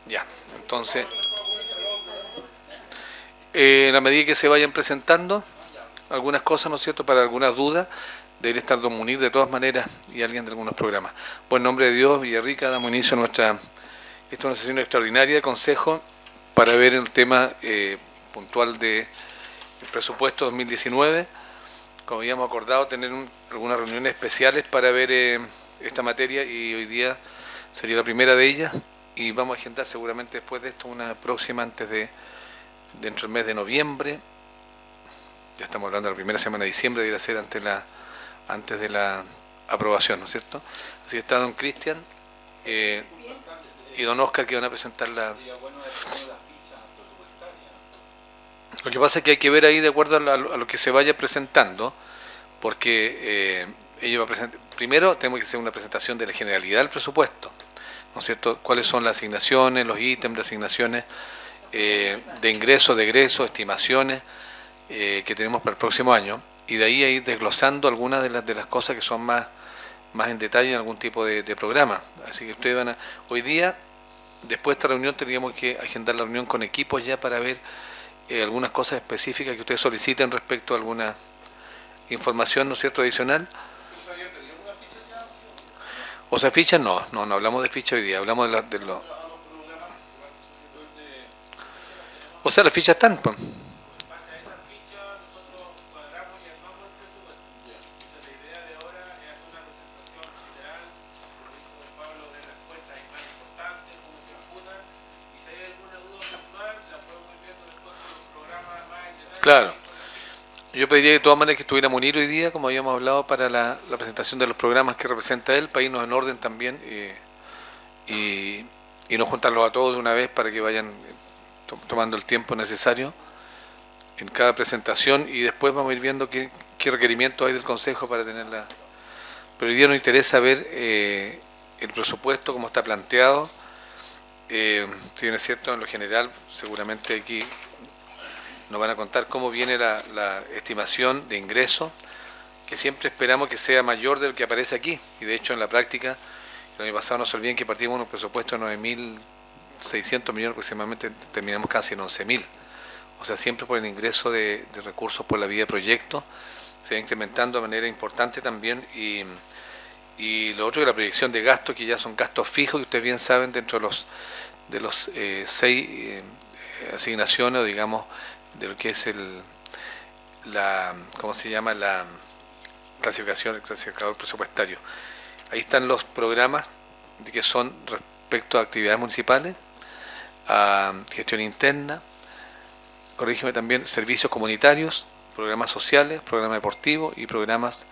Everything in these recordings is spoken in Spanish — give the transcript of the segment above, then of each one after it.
Ya, entonces, en la medida que se vayan presentando algunas cosas, ¿no es cierto?, para algunas dudas, debería estar don Munir de todas maneras y alguien de algunos programas. Buen nombre de Dios, Villarrica, damos inicio a esta es una sesión extraordinaria de consejo para ver el tema puntual del presupuesto 2019. Como habíamos acordado, tener algunas reuniones especiales para ver esta materia y hoy día sería la primera de ellas y vamos a agendar seguramente después de esto una próxima dentro del mes de noviembre. Ya estamos hablando de la primera semana de diciembre, debería ser antes de la aprobación, ¿no es cierto? Así que está don Cristian y don Oscar que van a presentar la... Lo que pasa es que hay que ver ahí de acuerdo a lo que se vaya presentando, porque ellos va a presentar, primero tenemos que hacer una presentación de la generalidad del presupuesto, ¿no es cierto? Cuáles son las asignaciones, los ítems de asignaciones, de ingresos, de egresos, estimaciones que tenemos para el próximo año, y de ahí a ir desglosando algunas de las cosas que son más en detalle en algún tipo de programa. Así que ustedes van a... Hoy día, después de esta reunión, tendríamos que agendar la reunión con equipos ya para ver algunas cosas específicas que ustedes soliciten respecto a alguna información, ¿no es cierto?, adicional. O sea, fichas no hablamos de fichas hoy día, hablamos de lo... O sea, las fichas están, pues. Claro. Yo pediría de todas maneras que estuviera Munir hoy día, como habíamos hablado, para la presentación de los programas que representa él, para irnos en orden también y no juntarlos a todos de una vez para que vayan tomando el tiempo necesario en cada presentación y después vamos a ir viendo qué requerimientos hay del Consejo para tenerla. Pero hoy día nos interesa ver el presupuesto, cómo está planteado. Si bien es cierto, en lo general, seguramente aquí nos van a contar cómo viene la estimación de ingresos, que siempre esperamos que sea mayor de lo que aparece aquí. Y de hecho, en la práctica, el año pasado no se olviden que partimos con un presupuesto de 9.600 millones aproximadamente, terminamos casi en 11.000. O sea, siempre por el ingreso de recursos por la vía de proyectos, se va incrementando de manera importante también. Y lo otro es la proyección de gastos, que ya son gastos fijos, que ustedes bien saben, dentro de los 6 asignaciones, o digamos, de lo que es ¿cómo se llama? La clasificación, el clasificador presupuestario. Ahí están los programas que son respecto a actividades municipales, a gestión interna, corrígeme también, servicios comunitarios, programas sociales, programas deportivos y programas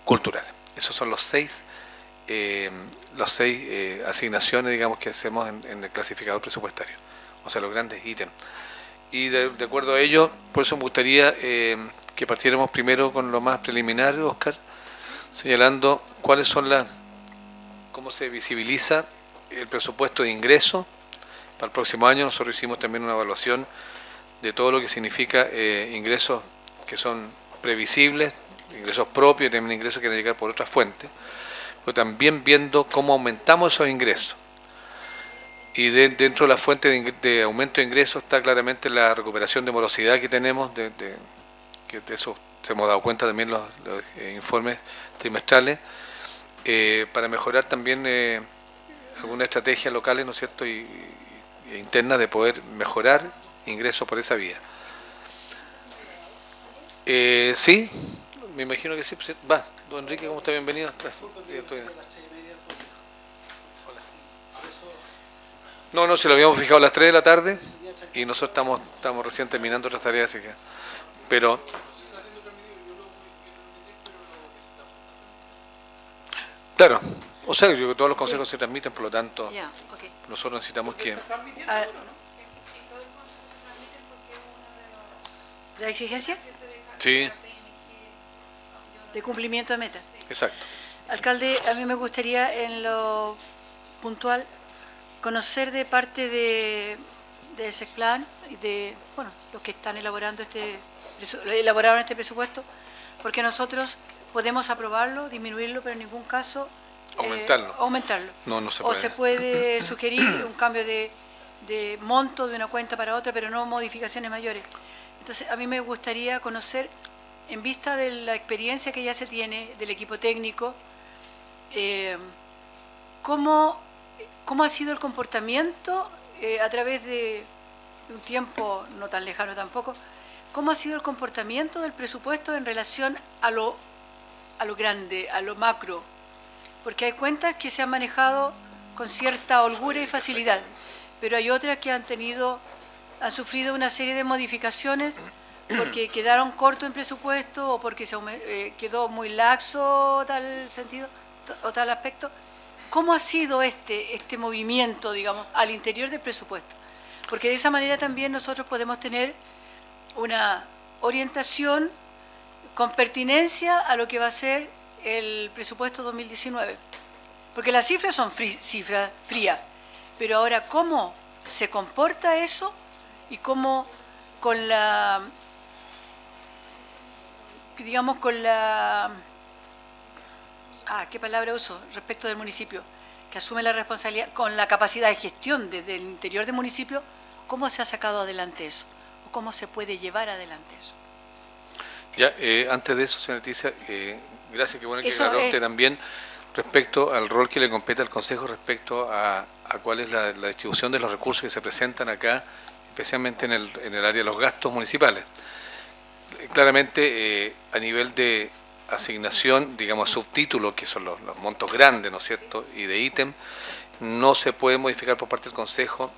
culturales. Esos son los seis asignaciones, digamos, que hacemos en el clasificador presupuestario, o sea, los grandes ítems. Y de acuerdo a ello, por eso me gustaría que partiéramos primero con lo más preliminar, Oscar, señalando cuáles son cómo se visibiliza el presupuesto de ingresos para el próximo año. Nosotros hicimos también una evaluación de todo lo que significa ingresos que son previsibles, ingresos propios y también ingresos que van a llegar por otras fuentes, pero también viendo cómo aumentamos esos ingresos. Y dentro de la fuente de aumento de ingresos está claramente la recuperación de morosidad que tenemos, que de eso se hemos dado cuenta también los informes trimestrales, para mejorar también algunas estrategias locales, ¿no es cierto?, y internas de poder mejorar ingresos por esa vía. Sí, me imagino que sí. Va, don Enrique, ¿cómo está? Bienvenido. No, se lo habíamos fijado a las 3 de la tarde y nosotros estamos recién terminando otras tareas, así que... Pero... Claro, o sea, yo, todos los consejos se transmiten, por lo tanto, nosotros necesitamos que... ¿La exigencia? Sí. De cumplimiento de metas. Exacto. Alcalde, a mí me gustaría en lo puntual conocer de parte de ese plan y de, bueno, los que están elaboraron este presupuesto, porque nosotros podemos aprobarlo, disminuirlo, pero en ningún caso aumentarlo. aumentarlo. No se puede. O se puede sugerir un cambio de de monto de una cuenta para otra, pero no modificaciones mayores. Entonces, a mí me gustaría conocer, en vista de la experiencia que ya se tiene del equipo técnico, cómo ha sido el comportamiento a través de un tiempo no tan lejano tampoco, cómo ha sido el comportamiento del presupuesto en relación a lo grande, a lo macro, porque hay cuentas que se han manejado con cierta holgura y facilidad, pero hay otras que han sufrido una serie de modificaciones porque quedaron cortos en presupuesto o porque quedó muy laxo tal sentido o tal aspecto. ¿Cómo ha sido este movimiento, digamos, al interior del presupuesto? Porque de esa manera también nosotros podemos tener una orientación con pertinencia a lo que va a ser el presupuesto 2019. Porque las cifras son cifras frías, pero ahora cómo se comporta eso y cómo con la, digamos, con la... ¿qué palabra uso? Respecto del municipio, que asume la responsabilidad, con la capacidad de gestión desde el interior del municipio, ¿cómo se ha sacado adelante eso? ¿O cómo se puede llevar adelante eso? Ya, antes de eso, señora Leticia, gracias, qué bueno que aclaró usted también respecto al rol que le compete al Consejo respecto a cuál es la distribución de los recursos que se presentan acá, especialmente en el área de los gastos municipales. Claramente, a nivel de asignación, digamos, subtítulo, que son los montos grandes, ¿no es cierto?, y de ítem, no se puede modificar por parte del Consejo,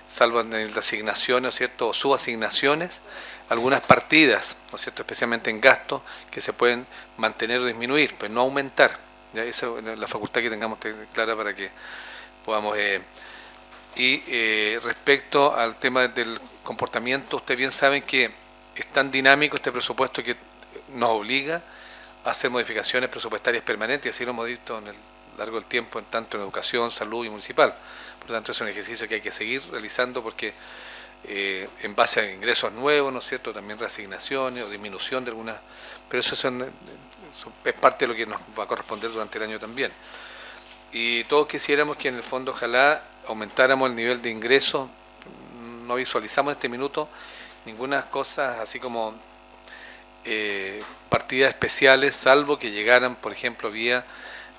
salvo en el de asignaciones, ¿no es cierto?, o subasignaciones, algunas partidas, ¿no es cierto?, especialmente en gastos, que se pueden mantener o disminuir, pero no aumentar. ¿Ya? Esa es la facultad que tengamos clara para que podamos... respecto al tema del comportamiento, ustedes bien saben que es tan dinámico este presupuesto que nos obliga a hacer modificaciones presupuestarias permanentes, y así lo hemos visto en el largo del tiempo, tanto en educación, salud y municipal. Por lo tanto, es un ejercicio que hay que seguir realizando porque en base a ingresos nuevos, ¿no es cierto?, también reasignaciones o disminución de algunas, pero eso es parte de lo que nos va a corresponder durante el año también. Y todos quisiéramos que en el fondo ojalá aumentáramos el nivel de ingresos. No visualizamos en este minuto ninguna cosa así como partidas especiales, salvo que llegaran, por ejemplo, vía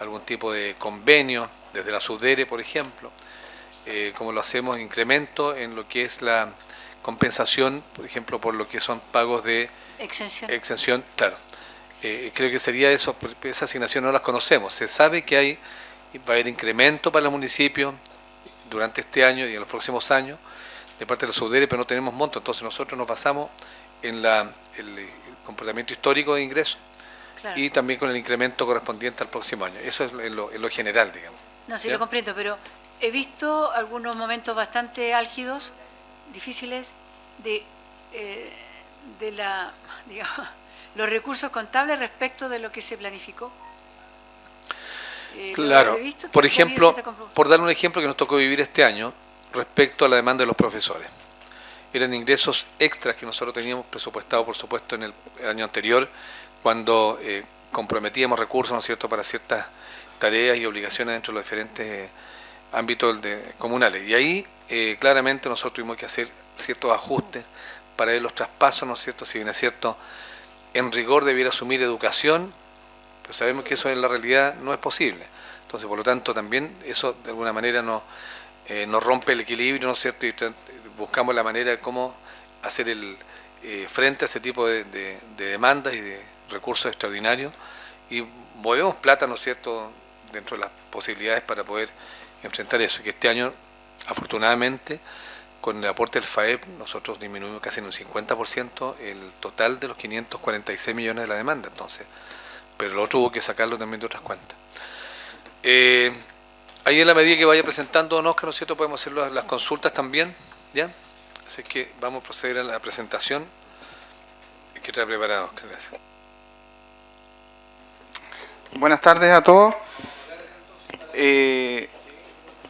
algún tipo de convenio desde la SUDERE, por ejemplo, como lo hacemos, incremento en lo que es la compensación, por ejemplo, por lo que son pagos de exención, claro. Creo que sería eso, esa asignación no las conocemos. Se sabe que va a haber incremento para los municipios durante este año y en los próximos años de parte de la SUDERE, pero no tenemos monto, entonces nosotros nos basamos en el comportamiento histórico de ingresos, claro, y también con el incremento correspondiente al próximo año. Eso es en lo general, digamos. No, sí, ¿ya? Lo comprendo, pero he visto algunos momentos bastante álgidos, difíciles, de digamos, los recursos contables respecto de lo que se planificó. Claro, por ejemplo, por dar un ejemplo que nos tocó vivir este año, respecto a la demanda de los profesores. Eran ingresos extras que nosotros teníamos presupuestado, por supuesto, en el año anterior, cuando comprometíamos recursos, ¿no es cierto?, para ciertas tareas y obligaciones dentro de los diferentes ámbitos comunales. Y ahí, claramente, nosotros tuvimos que hacer ciertos ajustes para ver los traspasos, ¿no es cierto?, si bien es cierto, en rigor debiera asumir educación, pero sabemos que eso en la realidad no es posible. Entonces, por lo tanto, también eso de alguna manera nos rompe el equilibrio, ¿no es cierto?, y buscamos la manera de cómo hacer frente a ese tipo de demandas y de recursos extraordinarios, y movemos plata, ¿no es cierto?, dentro de las posibilidades para poder enfrentar eso. Que este año, afortunadamente, con el aporte del FAEP, nosotros disminuimos casi en un 50% el total de los 546 millones de la demanda, entonces, pero lo otro hubo que sacarlo también de otras cuentas. Ahí en la medida que vaya presentando don Oscar, ¿no es cierto?, podemos hacer las consultas también, ¿ya? Así que vamos a proceder a la presentación que trae preparado, Oscar. Gracias. Buenas tardes a todos.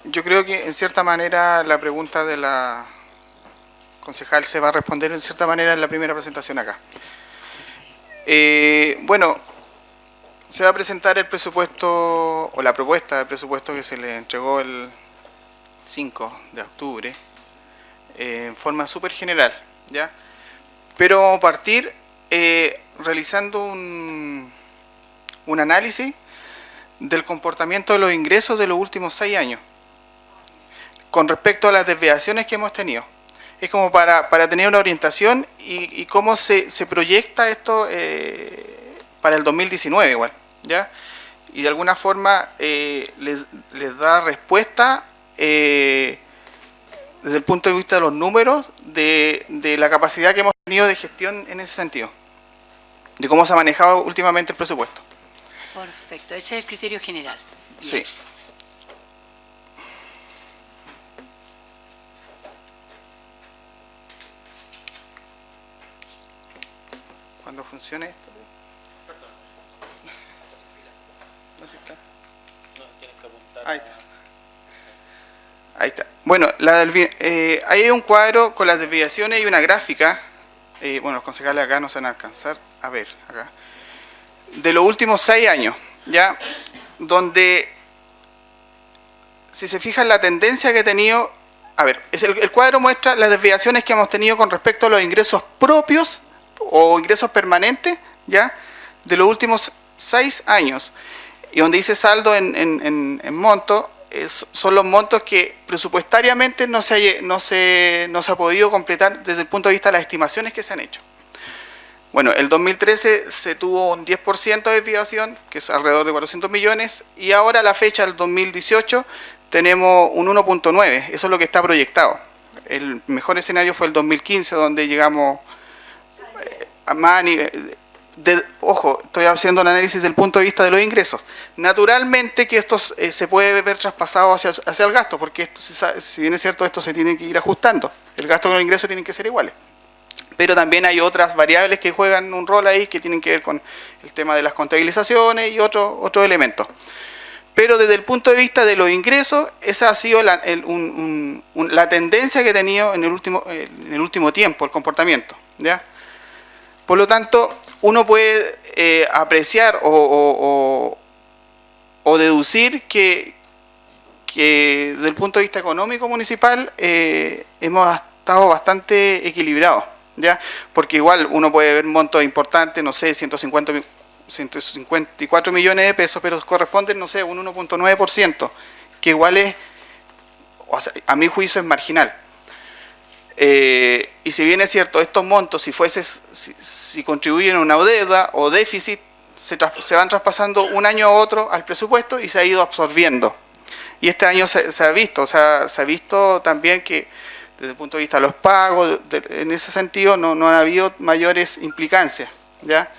Yo creo que en cierta manera la pregunta de la concejal se va a responder en cierta manera en la primera presentación acá. Bueno, se va a presentar el presupuesto o la propuesta de presupuesto que se le entregó el 5 de octubre en forma súper general, ¿ya? Pero vamos a partir realizando un análisis del comportamiento de los ingresos de los últimos 6 años con respecto a las desviaciones que hemos tenido. Es como para tener una orientación y cómo se proyecta esto para el 2019 igual, ¿ya? Y de alguna forma les da respuesta desde el punto de vista de los números de la capacidad que hemos tenido de gestión en ese sentido, de cómo se ha manejado últimamente el presupuesto. Perfecto, ese es el criterio general. Sí. Bien. Cuando funcione esto. ¿No se está? Ahí está. Ahí está. Bueno, ahí hay un cuadro con las desviaciones y una gráfica. Bueno, los concejales acá no se van a alcanzar a ver acá. De los últimos 6 años, ¿ya? Donde, si se fijan la tendencia que ha tenido, a ver, el cuadro muestra las desviaciones que hemos tenido con respecto a los ingresos propios o ingresos permanentes, ¿ya? De los últimos 6 años. Y donde dice saldo en monto, son los montos que presupuestariamente no se ha podido completar desde el punto de vista de las estimaciones que se han hecho. Bueno, el 2013 se tuvo un 10% de desviación, que es alrededor de 400 millones, y ahora a la fecha del 2018 tenemos un 1.9, eso es lo que está proyectado. El mejor escenario fue el 2015, donde llegamos a más nivel. Ojo, estoy haciendo un análisis del punto de vista de los ingresos. Naturalmente que esto se puede ver traspasado hacia el gasto, porque esto, si bien es cierto, esto se tiene que ir ajustando. El gasto con el ingreso tienen que ser iguales. Pero también hay otras variables que juegan un rol ahí, que tienen que ver con el tema de las contabilizaciones y otros elementos. Pero desde el punto de vista de los ingresos, esa ha sido la tendencia que ha tenido en el último tiempo, el comportamiento, ¿ya? Por lo tanto, uno puede apreciar o deducir que desde el punto de vista económico municipal hemos estado bastante equilibrados, ¿ya? Porque igual uno puede ver montos importantes, no sé, 154 millones de pesos, pero corresponden, no sé, un 1.9%, que igual es, o sea, a mi juicio es marginal. Y si bien es cierto, estos montos, si contribuyen a una deuda o déficit, se van traspasando un año a otro al presupuesto y se ha ido absorbiendo. Y este año se ha visto, o sea, se ha visto también que desde el punto de vista de los pagos, en ese sentido no ha habido mayores implicancias, ¿ya?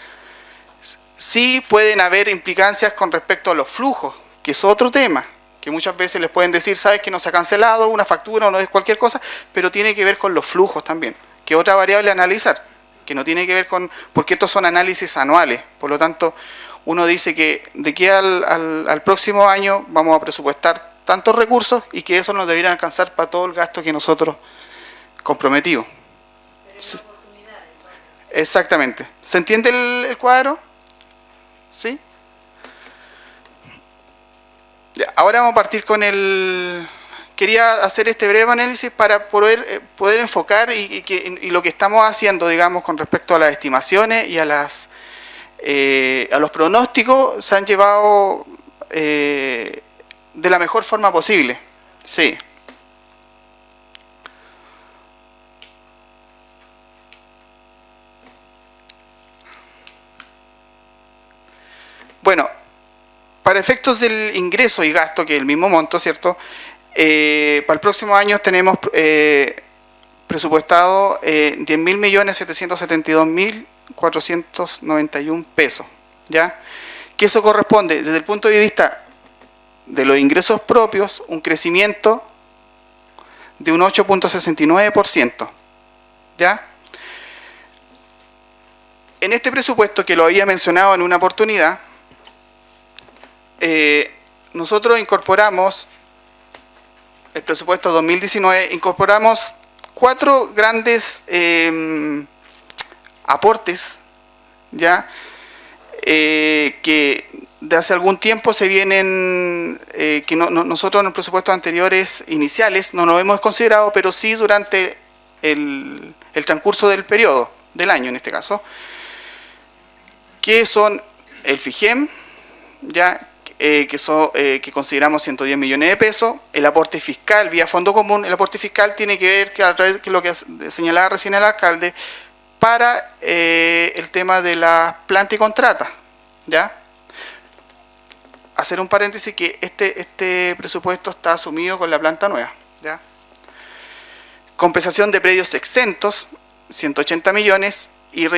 Sí pueden haber implicancias con respecto a los flujos, que es otro tema, que muchas veces les pueden decir, sabes que no se ha cancelado una factura o no es cualquier cosa, pero tiene que ver con los flujos también, que es otra variable a analizar, que no tiene que ver con, porque estos son análisis anuales, por lo tanto, uno dice que de aquí al próximo año vamos a presupuestar tantos recursos y que eso nos debería alcanzar para todo el gasto que nosotros comprometimos. Sí. Exactamente. ¿Se entiende el cuadro? ¿Sí? Ahora vamos a partir con quería hacer este breve análisis para poder enfocar y lo que estamos haciendo, digamos, con respecto a las estimaciones y a los pronósticos se han llevado de la mejor forma posible. Sí. Bueno, para efectos del ingreso y gasto, que es el mismo monto, ¿cierto? Para el próximo año tenemos presupuestado 10.772.491 pesos, ¿ya? Que eso corresponde, desde el punto de vista de los ingresos propios, un crecimiento de un 8.69%, ¿ya? En este presupuesto, que lo había mencionado en una oportunidad, nosotros incorporamos, el presupuesto 2019, incorporamos 4 grandes aportes, ¿ya? Que de hace algún tiempo se vienen, que nosotros en los presupuestos anteriores iniciales no nos hemos considerado, pero sí durante el transcurso del periodo, del año en este caso, que son el FIGEM, ya, que consideramos 110 millones de pesos, el aporte fiscal vía fondo común. El aporte fiscal tiene que ver que a través de lo que señalaba recién el alcalde, para el tema de la planta y contrata, ¿ya? Hacer un paréntesis que este presupuesto está asumido con la planta nueva, ¿ya? Compensación de predios exentos, 180 millones, y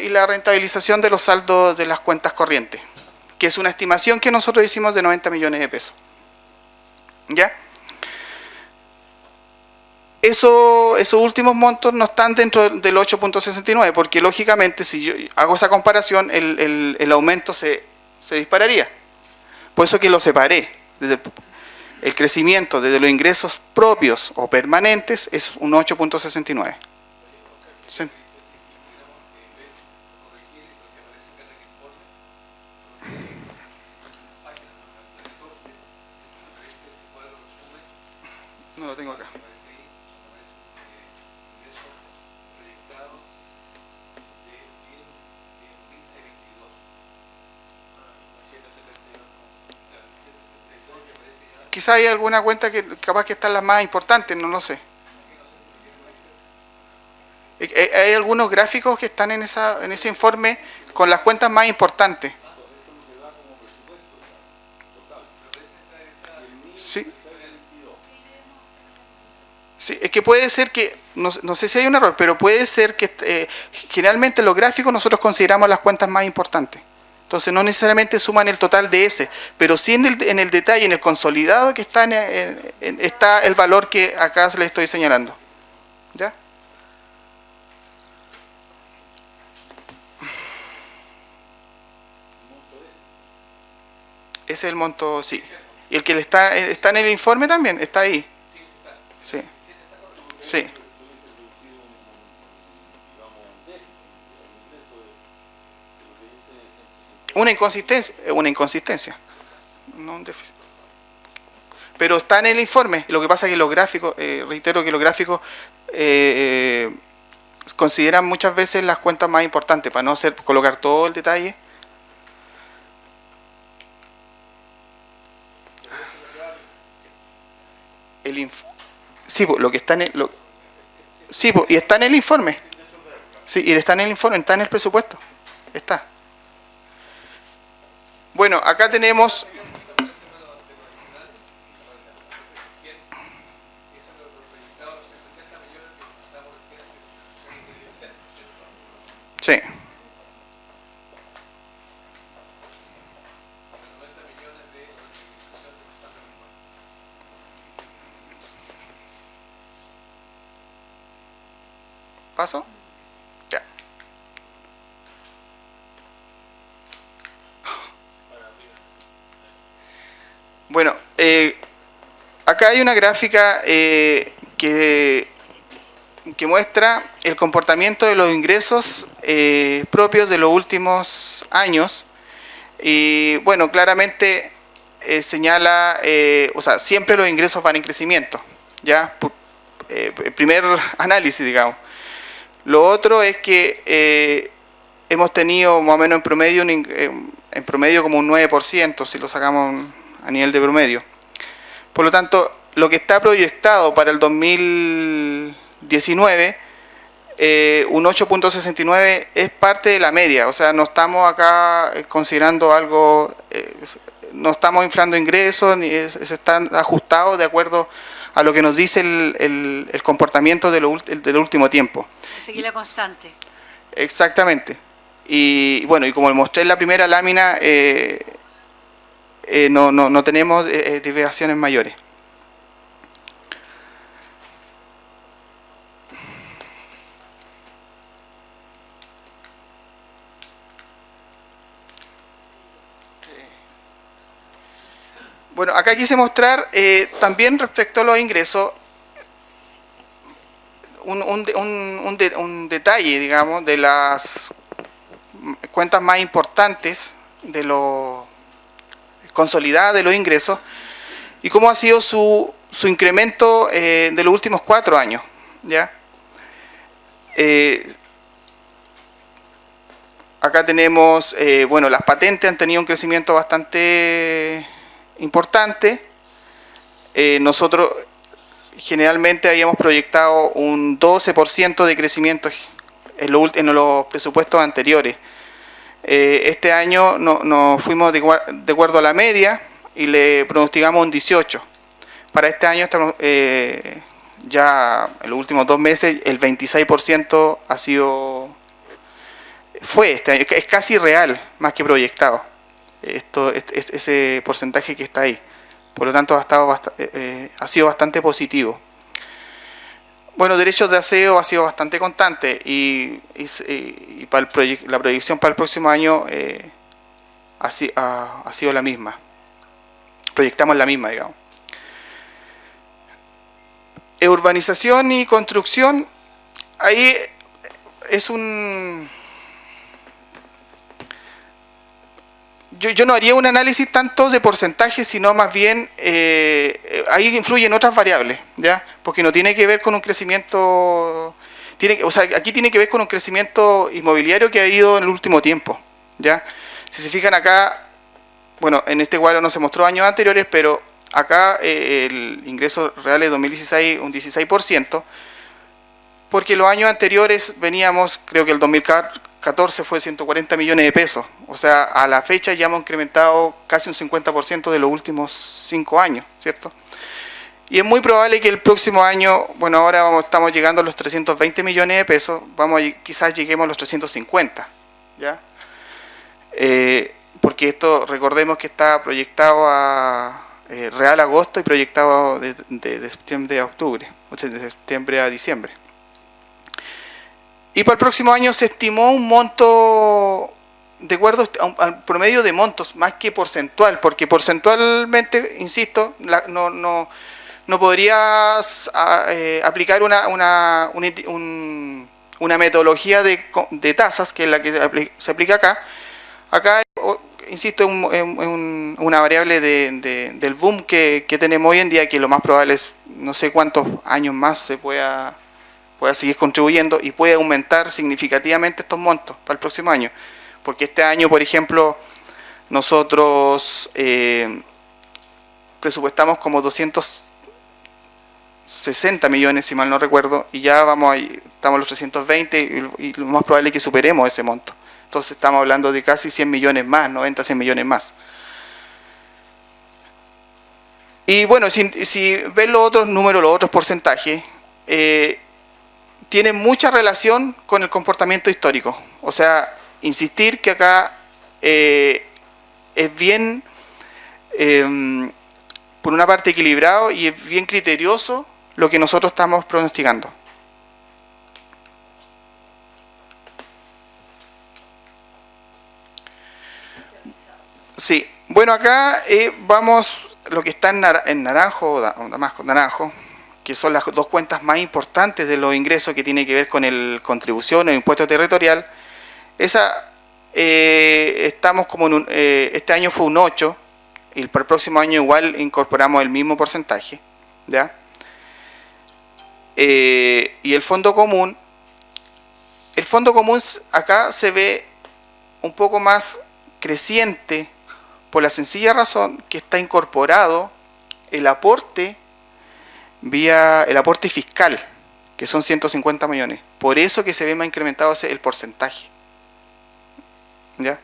la rentabilización de los saldos de las cuentas corrientes, que es una estimación que nosotros hicimos de 90 millones de pesos. ¿Ya? Esos últimos montos no están dentro del 8.69, porque lógicamente si yo hago esa comparación, el aumento se dispararía. Por eso que lo separé. Desde el crecimiento desde los ingresos propios o permanentes es un 8.69. Sí. No lo tengo acá. Quizá hay alguna cuenta que capaz que están las más importantes, no lo sé. Hay algunos gráficos que están en ese informe con las cuentas más importantes. Sí. Sí, es que puede ser que, no sé si hay un error, pero puede ser que generalmente en los gráficos nosotros consideramos las cuentas más importantes. Entonces no necesariamente suman el total de ese, pero sí en el detalle, en el consolidado que está, está el valor que acá se le estoy señalando. ¿Ya? Ese es el monto, sí. Y el que está en el informe también, está ahí. Sí. Sí. Una inconsistencia, no un déficit. Pero está en el informe. Lo que pasa es que los gráficos, reitero que los gráficos consideran muchas veces las cuentas más importantes, para no colocar todo el detalle. Sí, lo que está en el, sí, y está en el informe. Sí, y está en el informe, está en el presupuesto. Está. Bueno, acá tenemos. Sí. ¿Paso? Ya. Bueno, acá hay una gráfica que muestra el comportamiento de los ingresos propios de los últimos años. Y bueno, claramente señala, o sea, siempre los ingresos van en crecimiento, ¿ya? El primer análisis, digamos. Lo otro es que hemos tenido más o menos en promedio como un 9%, si lo sacamos a nivel de promedio. Por lo tanto, lo que está proyectado para el 2019, un 8.69 es parte de la media. O sea, no estamos acá considerando algo, no estamos inflando ingresos, ni se están ajustados de acuerdo a lo que nos dice el comportamiento del último tiempo. Seguir la constante. Exactamente. Y bueno, y como mostré en la primera lámina, no tenemos desviaciones mayores. Bueno, acá quise mostrar también respecto a los ingresos un detalle, digamos, de las cuentas más importantes de lo consolidadas de los ingresos y cómo ha sido su incremento de los últimos 4 años, ¿ya? Acá tenemos, bueno, las patentes han tenido un crecimiento bastante importante. Nosotros generalmente habíamos proyectado un 12% de crecimiento en los presupuestos anteriores. Este año nos fuimos de acuerdo a la media y le pronosticamos un 18%. Para este año estamos ya en los últimos 2 meses el 26% fue este año, es casi real, más que proyectado, ese porcentaje que está ahí. Por lo tanto, ha sido bastante positivo. Bueno, derechos de aseo ha sido bastante constante y para la proyección para el próximo año ha sido la misma. Proyectamos la misma, digamos. Urbanización y construcción, ahí es un... Yo no haría un análisis tanto de porcentaje, sino más bien ahí influyen otras variables, ¿ya? Porque no tiene que ver con un crecimiento, aquí tiene que ver con un crecimiento inmobiliario que ha ido en el último tiempo, ¿ya? Si se fijan acá, bueno, en este cuadro no se mostró años anteriores, pero acá el ingreso real de 2016 un 16%, porque los años anteriores veníamos, creo que el 2014 fue 140 millones de pesos, o sea, a la fecha ya hemos incrementado casi un 50% de los últimos 5 años, ¿cierto? Y es muy probable que el próximo año, bueno, ahora estamos llegando a los 320 millones de pesos, quizás lleguemos a los 350, ¿ya? Porque esto, recordemos que está proyectado a real agosto y proyectado de septiembre a octubre, o sea, de septiembre a diciembre. Y para el próximo año se estimó un monto de acuerdo al promedio de montos, más que porcentual, porque porcentualmente, insisto, no podrías aplicar una metodología de tasas, que es la que se aplica acá. Acá, insisto, una variable del boom que tenemos hoy en día, que lo más probable es no sé cuántos años más se pueda seguir contribuyendo y puede aumentar significativamente estos montos para el próximo año. Porque este año, por ejemplo, nosotros presupuestamos como 260 millones, si mal no recuerdo, y ya estamos a los 320 y lo más probable es que superemos ese monto. Entonces estamos hablando de casi 100 millones más, 90, 100 millones más. Y bueno, si ven los otros números, los otros porcentajes, tienen mucha relación con el comportamiento histórico. O sea, insistir que acá es bien, por una parte, equilibrado y es bien criterioso lo que nosotros estamos pronosticando. Sí, bueno, acá vamos, lo que está en naranjo, o más con naranjo, que son las dos cuentas más importantes de los ingresos que tiene que ver con el contribución o impuesto territorial. Estamos como este año fue un 8 y para el próximo año igual incorporamos el mismo porcentaje, ¿ya? Y el fondo común acá se ve un poco más creciente por la sencilla razón que está incorporado el aporte vía el aporte fiscal, que son 150 millones. Por eso que se ve más incrementado el porcentaje, ¿ya?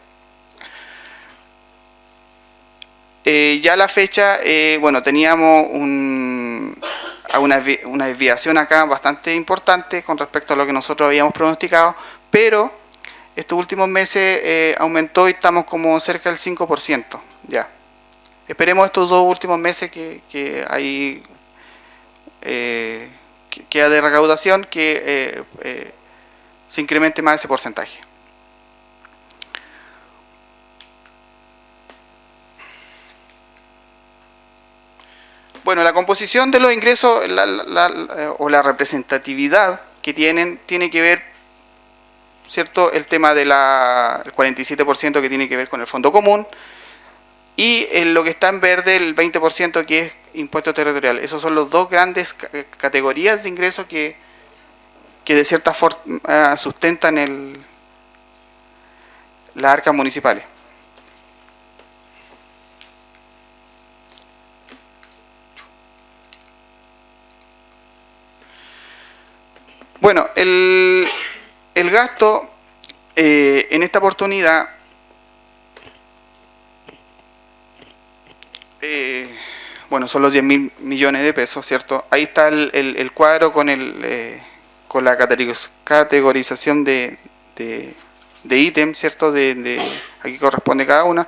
Ya a la fecha, bueno, teníamos una desviación acá bastante importante con respecto a lo que nosotros habíamos pronosticado, pero estos últimos meses aumentó y estamos como cerca del 5%, ya. Esperemos estos 2 últimos meses que hay queda de recaudación que se incremente más ese porcentaje. Bueno, la composición de los ingresos o la representatividad que tiene que ver, ¿cierto? El tema del 47% que tiene que ver con el fondo común y lo que está en verde, el 20% que es impuesto territorial. Esas son las dos grandes categorías de ingresos que que de cierta forma sustentan las arcas municipales. Bueno, el gasto en esta oportunidad bueno, son los 10.000 millones de pesos, ¿cierto? Ahí está el cuadro con la categorización de ítems, ¿cierto? Aquí corresponde cada una.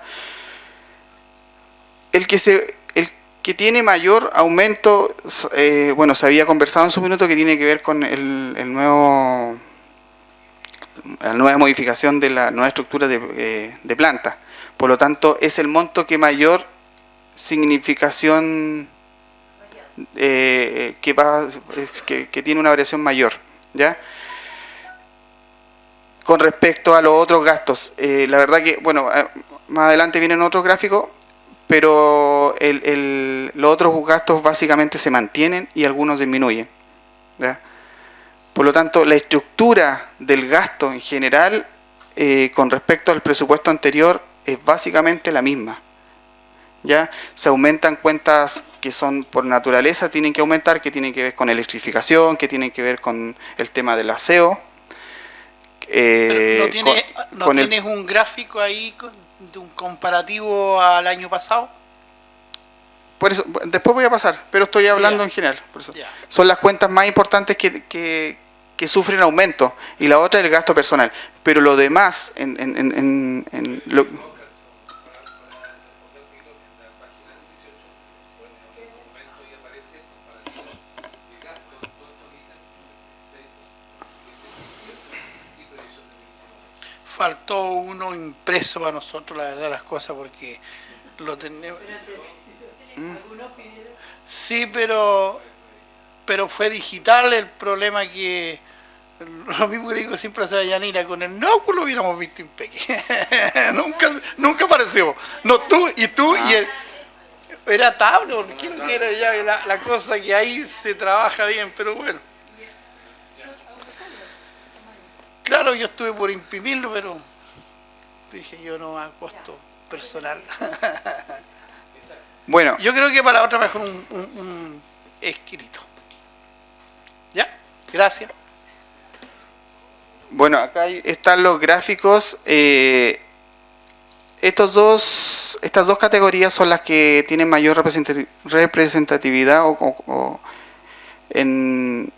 El que tiene mayor aumento, bueno, se había conversado en su minuto, que tiene que ver con la nueva modificación de la nueva estructura de planta. Por lo tanto, es el monto que mayor significación que tiene una variación mayor, ¿ya? Con respecto a los otros gastos, la verdad que, bueno, más adelante vienen otros gráficos, pero los otros gastos básicamente se mantienen y algunos disminuyen, ¿ya? Por lo tanto, la estructura del gasto en general con respecto al presupuesto anterior es básicamente la misma, ¿ya? Se aumentan cuentas que son por naturaleza, tienen que aumentar, que tienen que ver con electrificación, que tienen que ver con el tema del aseo. ¿No tienes un gráfico ahí de un comparativo al año pasado? Por eso, después voy a pasar, pero estoy hablando en general. Por eso. Son las cuentas más importantes que sufren aumento, y la otra es el gasto personal. Pero lo demás, Faltó uno impreso para nosotros, la verdad, las cosas, porque lo tenemos. Sí, pero fue digital. El problema que lo mismo que digo siempre a Yanira, con el Nauco lo hubiéramos visto impeque. nunca apareció. No, tú y era tablo, quiero que era ya la cosa que ahí se trabaja bien, pero bueno. Claro, yo estuve por imprimirlo, pero dije yo no, a costo personal. Bueno, yo creo que para la otra mejor un escrito. ¿Ya? Gracias. Bueno, acá están los gráficos. Estas dos categorías son las que tienen mayor representatividad en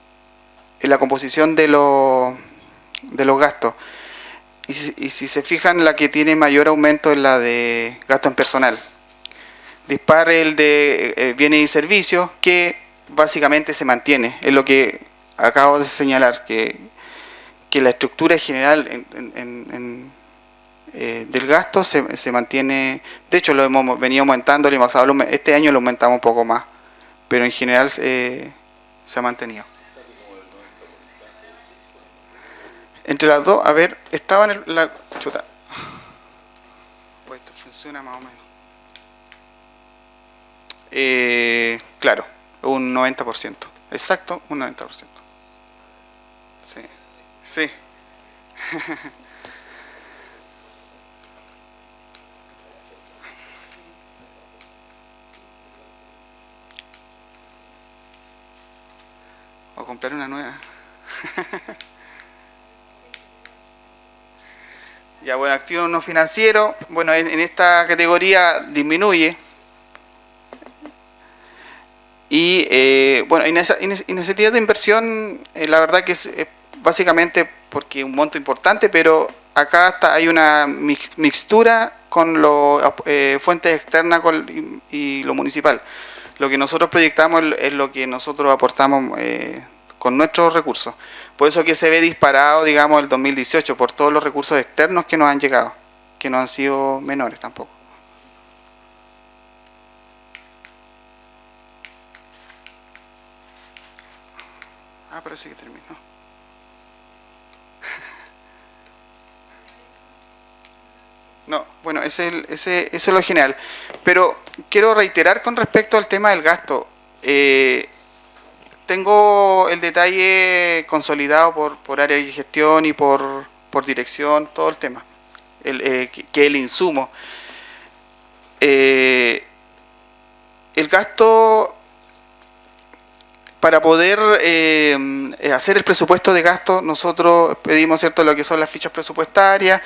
la composición de los gastos. Y si se fijan, la que tiene mayor aumento es la de gasto en personal. Dispare el de bienes y servicios, que básicamente se mantiene. Es lo que acabo de señalar, que la estructura general del gasto se mantiene. De hecho, lo hemos venido aumentando, este año lo aumentamos un poco más, pero en general se ha mantenido. Entre las dos, a ver, estaba en la chuta. Pues esto funciona más o menos. Claro, un 90%. Exacto, un 90%. Sí. Sí. O comprar una nueva. Ya, bueno, activo no financiero. Bueno, en esta categoría disminuye. Y bueno, iniciativas de inversión, la verdad que es básicamente porque es un monto importante, pero acá hay una mixtura con fuentes externas y lo municipal. Lo que nosotros proyectamos es lo que nosotros aportamos con nuestros recursos. Por eso que se ve disparado, digamos, el 2018 por todos los recursos externos que nos han llegado, que no han sido menores tampoco. Parece que terminó. No, bueno, eso es lo general. Pero quiero reiterar con respecto al tema del gasto. tengo el detalle consolidado por área de gestión y por dirección, todo el tema, que el insumo. El gasto, para poder hacer el presupuesto de gasto, nosotros pedimos, ¿cierto?, lo que son las fichas presupuestarias.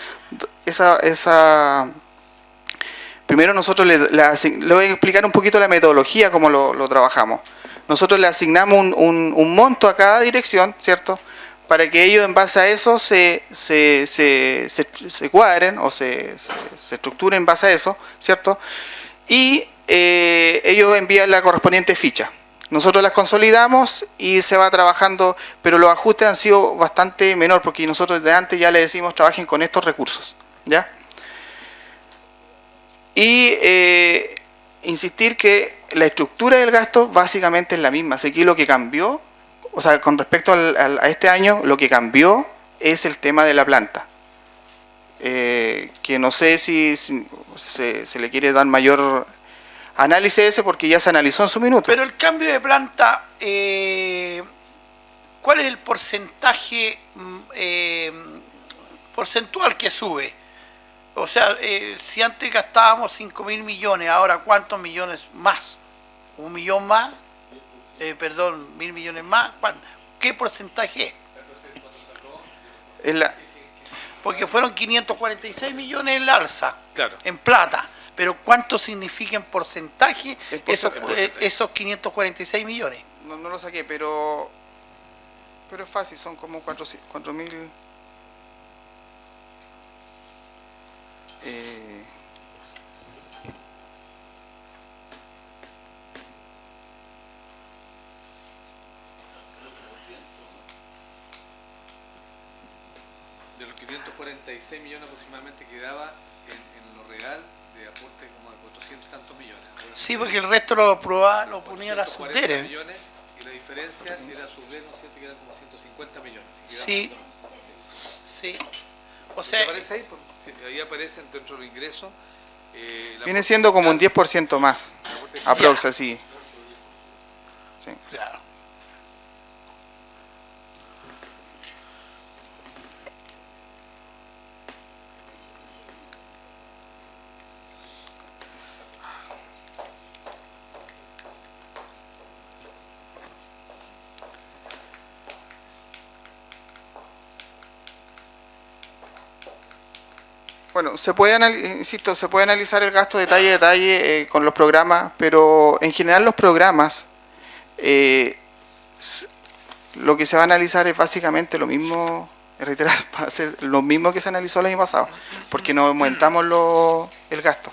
Primero nosotros le voy a explicar un poquito la metodología, cómo lo trabajamos. Nosotros le asignamos un monto a cada dirección, ¿cierto?, para que ellos en base a eso se cuadren o se estructuren en base a eso, ¿cierto? Y ellos envían la correspondiente ficha. Nosotros las consolidamos y se va trabajando, pero los ajustes han sido bastante menor, porque nosotros de antes ya le decimos trabajen con estos recursos, ¿ya? Y insistir que la estructura del gasto básicamente es la misma. Así que lo que cambió, o sea, con respecto a este año, lo que cambió es el tema de la planta. Que no sé si se le quiere dar mayor análisis a ese, porque ya se analizó en su minuto. Pero el cambio de planta, ¿cuál es el porcentaje porcentual que sube? O sea, si antes gastábamos 5.000 millones, ahora ¿cuántos millones más? ¿1 millón más? Perdón, 1.000 millones más. ¿Qué porcentaje es? Porque fueron 546 millones el alza, Claro. en plata. Pero ¿cuánto significa en porcentaje esos 546 millones? No lo saqué, pero es fácil, son como 4.000. De los 546 millones aproximadamente quedaba en lo real de aporte como de 400 y tantos millones. Sí, porque el resto lo ponía la 440 subdere. millones, y la diferencia era subdere, ¿no es cierto?, que eran como 150 millones. Sí, sí. O ¿Te sea, aparece ahí? Sí, ahí aparecen dentro de los ingresos. Viene siendo como un 10% más, aprox, así. Sí. claro. Bueno, insisto, se puede analizar el gasto detalle a detalle con los programas, pero en general los programas, lo que se va a analizar es básicamente lo mismo, reiterar, va a ser lo mismo que se analizó el año pasado, porque no aumentamos el gasto,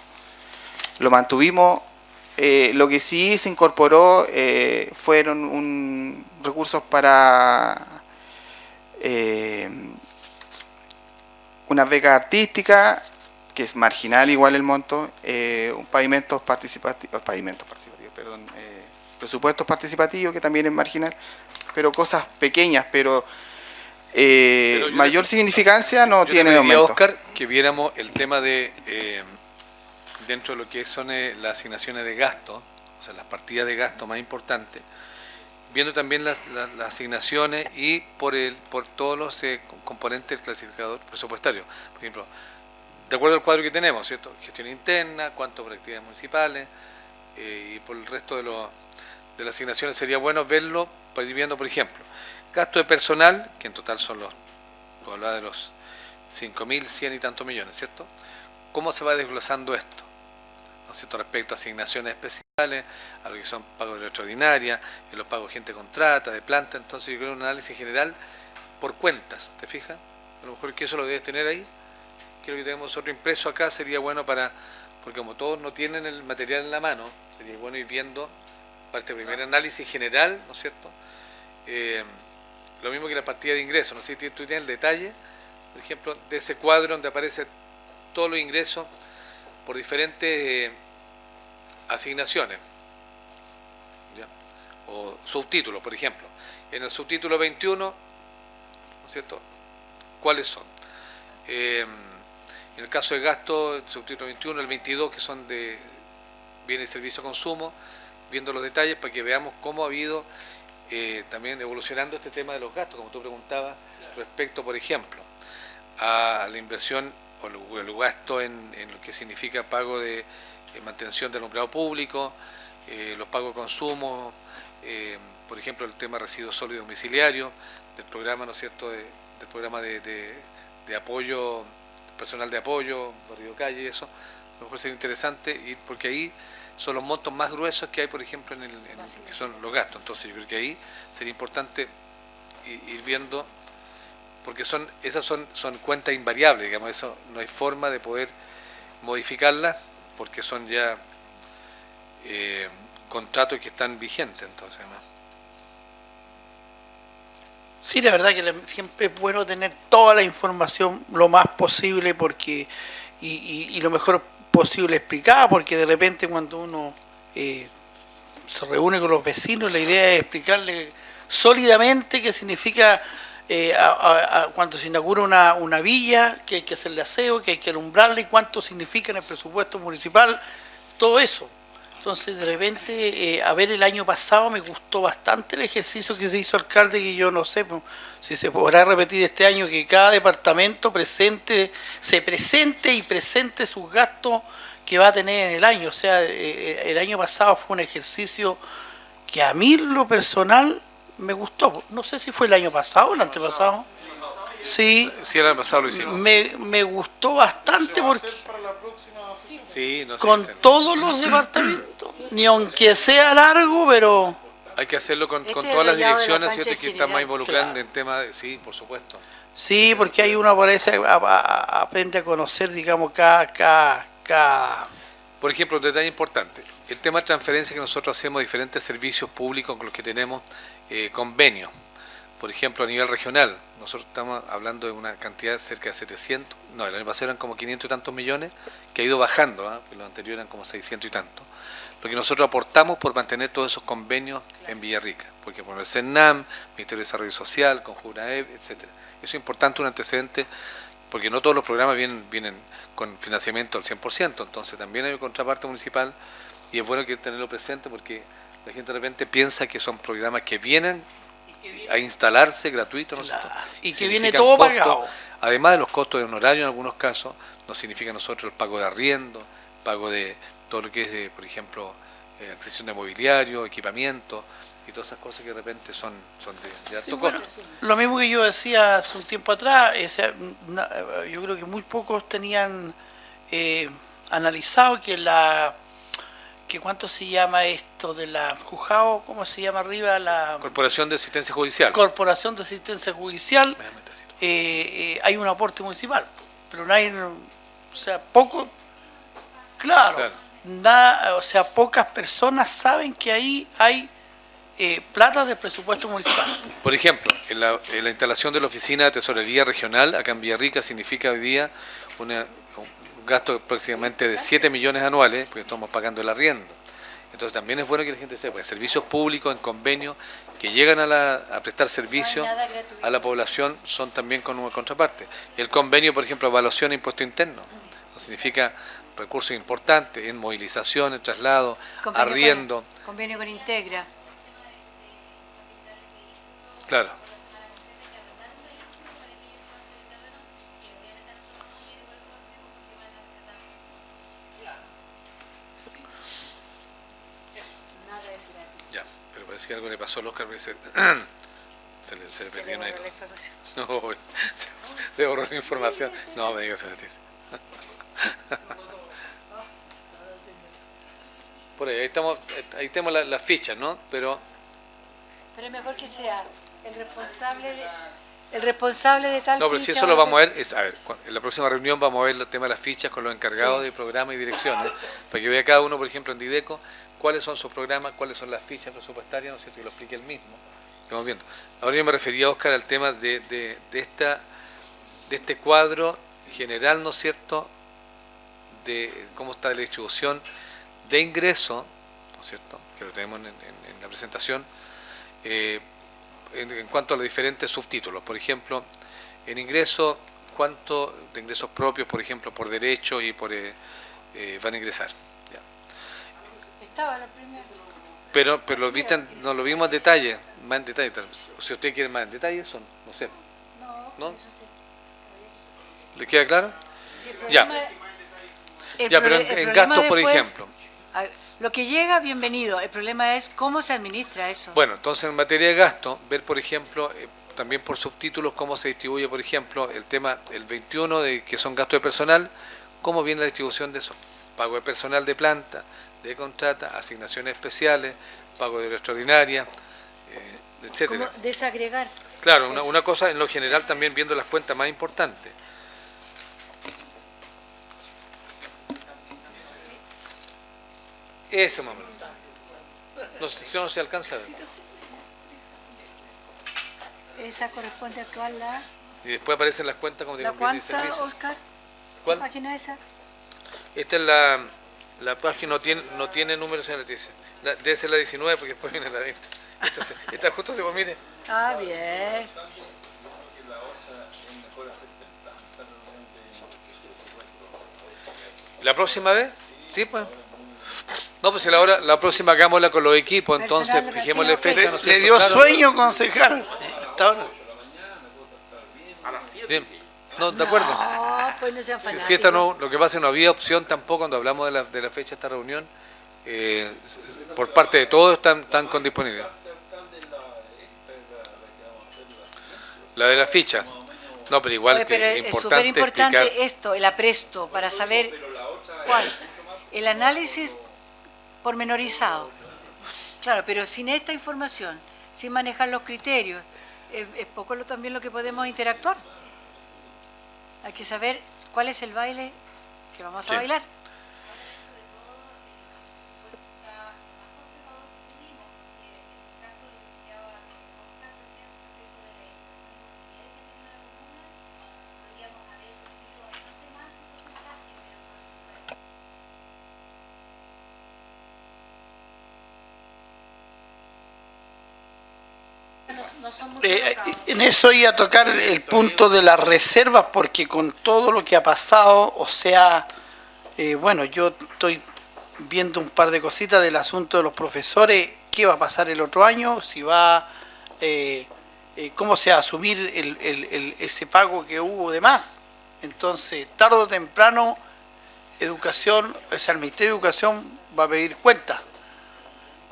lo mantuvimos. Lo que sí se incorporó fueron recursos para una beca artística, que es marginal igual el monto, un presupuestos participativos, que también es marginal, pero cosas pequeñas, pero mayor significancia no tiene de aumento. Oscar, que viéramos el tema de, dentro de lo que son las asignaciones de gasto, o sea, las partidas de gasto más importantes, viendo también las asignaciones y por todos los componentes del clasificador presupuestario. Por ejemplo, de acuerdo al cuadro que tenemos, ¿cierto?, gestión interna, cuánto por actividades municipales, y por el resto de las asignaciones sería bueno verlo para ir viendo, por ejemplo, gasto de personal, que en total son tú hablabas de los 5.100 y tantos millones, ¿cierto? ¿Cómo se va desglosando esto? ¿No es cierto?, respecto a asignaciones especiales, a lo que son pagos de extraordinaria, los pagos de gente contrata, de planta. Entonces yo creo un análisis general por cuentas, ¿te fijas? A lo mejor que eso lo debes tener ahí. Creo que tenemos otro impreso acá, sería bueno porque como todos no tienen el material en la mano, sería bueno ir viendo para este primer análisis general, ¿no es cierto? Lo mismo que la partida de ingresos, no sé si tú tienes el detalle, por ejemplo, de ese cuadro donde aparecen todos los ingresos por diferentes asignaciones, ¿ya?, o subtítulos, por ejemplo. En el subtítulo 21, ¿no es cierto?, ¿cuáles son? En el caso de gasto, el subtítulo 21, el 22, que son de bienes y servicios consumo, viendo los detalles para que veamos cómo ha habido también evolucionando este tema de los gastos, como tú preguntabas, respecto, por ejemplo, a la inversión o el gasto en lo que significa pago de mantención del alumbrado público, los pagos de consumo, por ejemplo, el tema de residuos sólidos domiciliarios, del programa, ¿no es cierto?, del programa de apoyo, personal de apoyo, barrio calle, eso, a lo mejor sería interesante, y porque ahí son los montos más gruesos que hay, por ejemplo, que son los gastos. Entonces yo creo que ahí sería importante ir viendo, porque esas son cuentas invariables, digamos, eso no hay forma de poder modificarlas, porque son ya contratos que están vigentes, entonces, ¿no? Sí, la verdad que siempre es bueno tener toda la información lo más posible porque y lo mejor posible explicada, porque de repente cuando uno se reúne con los vecinos, la idea es explicarle sólidamente qué significa cuando se inaugura una villa, que hay que hacerle aseo, que hay que alumbrarle, y cuánto significa en el presupuesto municipal, todo eso. Entonces, de repente, a ver, el año pasado me gustó bastante el ejercicio que se hizo, alcalde, que yo no sé si se podrá repetir este año, que cada departamento se presente sus gastos que va a tener en el año. O sea, el año pasado fue un ejercicio que a mí, lo personal, me gustó. No sé si fue el año pasado o el antepasado. Sí, Sí, el año pasado lo hicimos. me gustó bastante porque Sí, no sé, con todos los departamentos, ni aunque sea largo, pero hay que hacerlo con Este todas las rayado de la direcciones, cancha ¿cierto?, en que están más general. involucradas Claro. en tema de, sí, por supuesto. sí, porque hay uno parece aprende a conocer, digamos, cada Por ejemplo, un detalle importante, el tema de transferencia que nosotros hacemos a diferentes servicios públicos con los que tenemos convenios. Por ejemplo, a nivel regional, nosotros estamos hablando de una cantidad de cerca de 700, no, el año pasado eran como 500 y tantos millones, que ha ido bajando, porque los anteriores eran como 600 y tantos. Lo que nosotros aportamos por mantener todos esos convenios en Villarrica, porque por el CENAM, Ministerio de Desarrollo Social, con JUNAEP, etcétera. Eso es importante, un antecedente, porque no todos los programas vienen con financiamiento al 100%, entonces también hay una contraparte municipal, y es bueno que tenerlo presente porque la gente de repente piensa que son programas que vienen a instalarse gratuitos, ¿no es cierto? y que viene Significan todo costos, pagado. además de los costos de honorario en algunos casos, nos significa a nosotros el pago de arriendo, pago de todo lo que es, por ejemplo, adquisición de mobiliario, equipamiento y todas esas cosas que de repente son de alto costo. Lo mismo que yo decía hace un tiempo atrás, o sea, yo creo que muy pocos tenían analizado que cuánto se llama esto de la Jujao, ¿cómo se llama arriba? La Corporación de Asistencia Judicial. Corporación de Asistencia Judicial, hay un aporte municipal, pero no hay, o sea, poco, claro. O sea, pocas personas saben que ahí hay plata del presupuesto municipal. Por ejemplo, en la instalación de la oficina de tesorería regional acá en Villarrica significa hoy día un gasto aproximadamente de 7 millones anuales, porque estamos pagando el arriendo. Entonces también es bueno que la gente sepa, servicios públicos en convenio que llegan a prestar servicios No hay nada gratuito. a la población son también con una contraparte. El convenio, por ejemplo, evaluación e impuesto interno, significa recursos importantes en movilización, en traslado, arriendo. Convenio con Integra. Claro. Ya, pero parece que algo le pasó al Oscar, porque se le perdió una... No, se borró la información. No, me digas, Beatriz. Por ahí tenemos las fichas, ¿no? Pero Pero es mejor que sea el responsable de tal no, pero si ficha eso lo o vamos a ver, a ver, en la próxima reunión vamos a ver el tema de las fichas con los encargados Sí. de programa y direcciones, para que vea cada uno, por ejemplo, en Dideco, cuáles son sus programas, cuáles son las fichas presupuestarias, ¿no es cierto?, que lo explique él mismo. Y vamos viendo. Ahora yo me refería, Óscar, al tema de este cuadro general, ¿no es cierto?, de cómo está la distribución de ingreso, ¿no es cierto?, que lo tenemos en la presentación, en cuanto a los diferentes subtítulos. Por ejemplo, en ingreso, cuánto de ingresos propios, por ejemplo, por derecho y por van a ingresar. ¿Ya? Estaba la primera. Pero no lo vimos en detalle. más en detalle. Si usted quiere más en detalle, son, no sé. ¿No? ¿Le queda claro? Sí, Ya. Ya, pero en gastos, por ejemplo. Lo que llega, bienvenido. El problema es cómo se administra eso. Bueno, entonces en materia de gasto, ver, por ejemplo, también por subtítulos, cómo se distribuye, por ejemplo, el tema, el 21, de que son gastos de personal, cómo viene la distribución de eso. Pago de personal de planta, de contrata, asignaciones especiales, pago de hora extraordinaria, etcétera. ¿Cómo desagregar? Claro, una cosa en lo general también viendo las cuentas más importantes. Ese momento. No sé si no se alcanza a ver. Esa corresponde a actual Y después aparecen las cuentas como digo, ¿la bien de cuánta, servicio. Oscar? ¿Cuál? ¿Qué página es esa? Esta es la página, no tiene números en la noticia. Debe ser la 19 porque después viene la 20. Esta justo se mire. Ah, bien. ¿La próxima vez? Sí, pues. No, pues si la próxima hagámosla con los equipos, entonces Personal, fijémosle sí, fecha. ok. ¿no es Le cierto? dio Claro. sueño, concejal. Hasta ahora. Bien. No, de acuerdo. No, pues no sean Si fanáticos. esta no, lo que pasa es que no había opción tampoco cuando hablamos de la fecha de esta reunión, por parte de todos están con disponibilidad. La de la ficha. No, pero igual Oye, pero que es es importante súper importante explicar. esto, el apresto, para saber cuál. El análisis pormenorizado. Claro, pero sin esta información, sin manejar los criterios, es poco también lo que podemos interactuar. Hay que saber cuál es el baile que vamos Sí. a bailar. No son muy En eso iba a tocar el punto de las reservas, porque con todo lo que ha pasado, o sea, bueno, yo estoy viendo un par de cositas del asunto de los profesores, qué va a pasar el otro año, si va, cómo se va a asumir ese pago que hubo de más. Entonces, tarde o temprano, educación, o sea, el Ministerio de Educación va a pedir cuentas,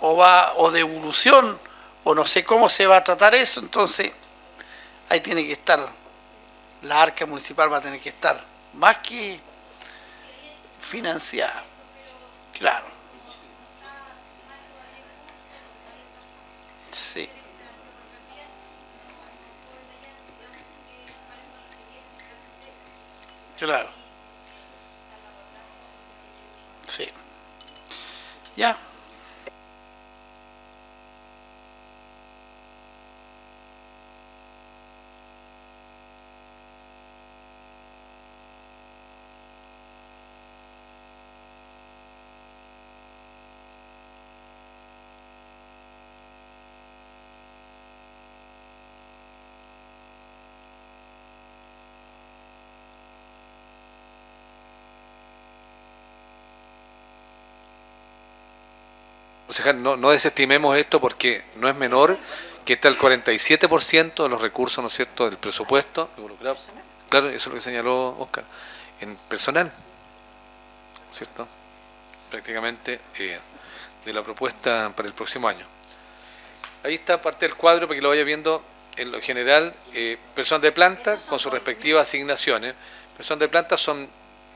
o devolución, o no sé cómo se va a tratar eso. Entonces ahí tiene que estar, la arca municipal va a tener que estar más que financiada, claro. Sí. Claro. Sí. Ya. Concejal, no desestimemos esto porque no es menor que está el 47% de los recursos, ¿no es cierto?, del presupuesto involucrado. Claro, eso es lo que señaló Oscar, en personal, ¿cierto? Prácticamente de la propuesta para el próximo año. Ahí está parte del cuadro para que lo vaya viendo en lo general. Personas de planta con sus respectivas asignaciones. Personas de planta son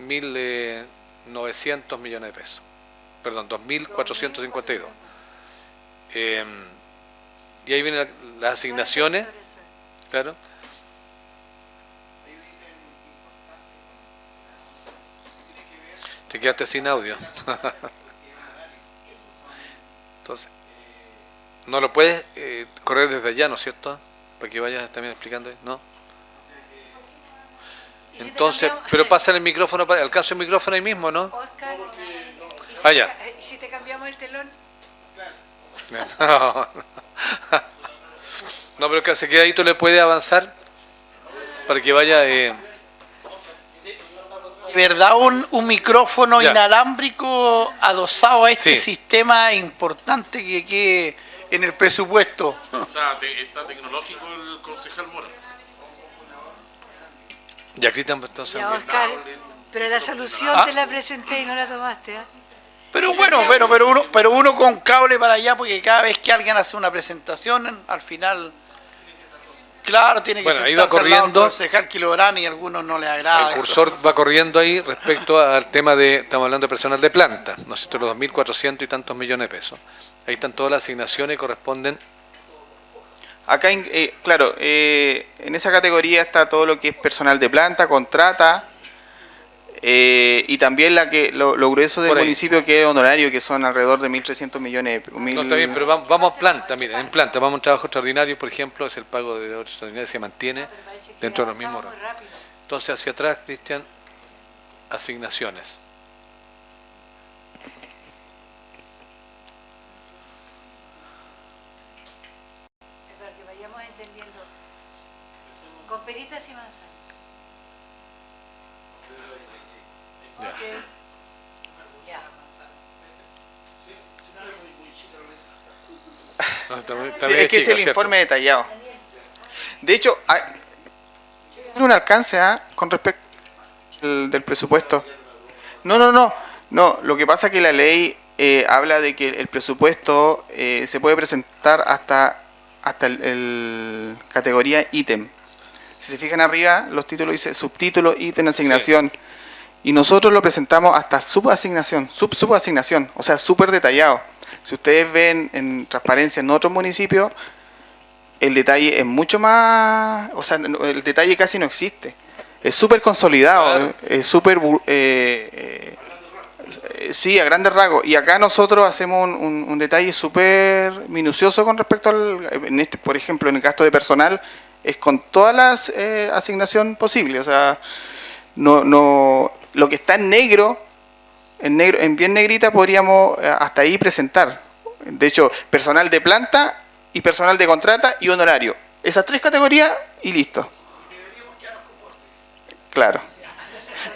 1.900 millones de pesos. Perdón, 2.452. Y ahí vienen las asignaciones, claro. Te quedaste sin audio. Entonces, no lo puedes correr desde allá, ¿no es cierto? Para que vayas también explicando, ¿no? Entonces, pero pasa el micrófono, alcanza el micrófono ahí mismo, ¿no? Oscar, Allá. ¿y si te cambiamos el telón? No, pero que se quedadito le puede avanzar para que vaya. ¿Verdad? Un micrófono Ya. inalámbrico adosado a este Sí. sistema importante que en el presupuesto. Está tecnológico el concejal Mora. Ya, Cristian, entonces... Ya, Oscar, pero la solución te la presenté y no la tomaste, ¿ah? Pero bueno, pero uno con cable para allá, porque cada vez que alguien hace una presentación, al final, claro, tiene que Bueno, ahí va sentarse al lado del corriendo. concejal Kilográn y a algunos no les agrada. El cursor va corriendo ahí respecto al tema de, estamos hablando de personal de planta, ¿no es cierto?, los 2.400 y tantos millones de pesos. Ahí están todas las asignaciones que corresponden. Acá, claro, en esa categoría está todo lo que es personal de planta, contrata, y también lo grueso del Por ahí. municipio, que es honorario, que son alrededor de 1.300 millones. No, está bien, pero vamos a planta, miren, en planta, vamos a un trabajo extraordinario, por ejemplo, es el pago de obras extraordinarias, se mantiene dentro de los mismos. Muy rápido. Entonces, hacia atrás, Cristian, asignaciones. Para que vayamos entendiendo. Con peritas y manzanas. Ya. Ok. Ya. No, está muy Sí, es que es chica, el ¿cierto? informe detallado. De hecho, hay un alcance con respecto del presupuesto. No, lo que pasa es que la ley habla de que el presupuesto se puede presentar hasta el categoría ítem. Si se fijan arriba, los títulos dice subtítulo, ítem, asignación. Y nosotros lo presentamos hasta subasignación, subasignación, o sea, súper detallado. Si ustedes ven en transparencia en otros municipios, el detalle es mucho más, o sea, el detalle casi no existe. Es súper consolidado, Claro. es súper, sí, a grandes rasgos. Y acá nosotros hacemos un detalle súper minucioso con respecto por ejemplo, en el gasto de personal, es con todas las asignación posible. O sea, lo que está en negro, en bien negrita, podríamos hasta ahí presentar. De hecho, personal de planta y personal de contrata y honorario. Esas tres categorías y listo. Claro.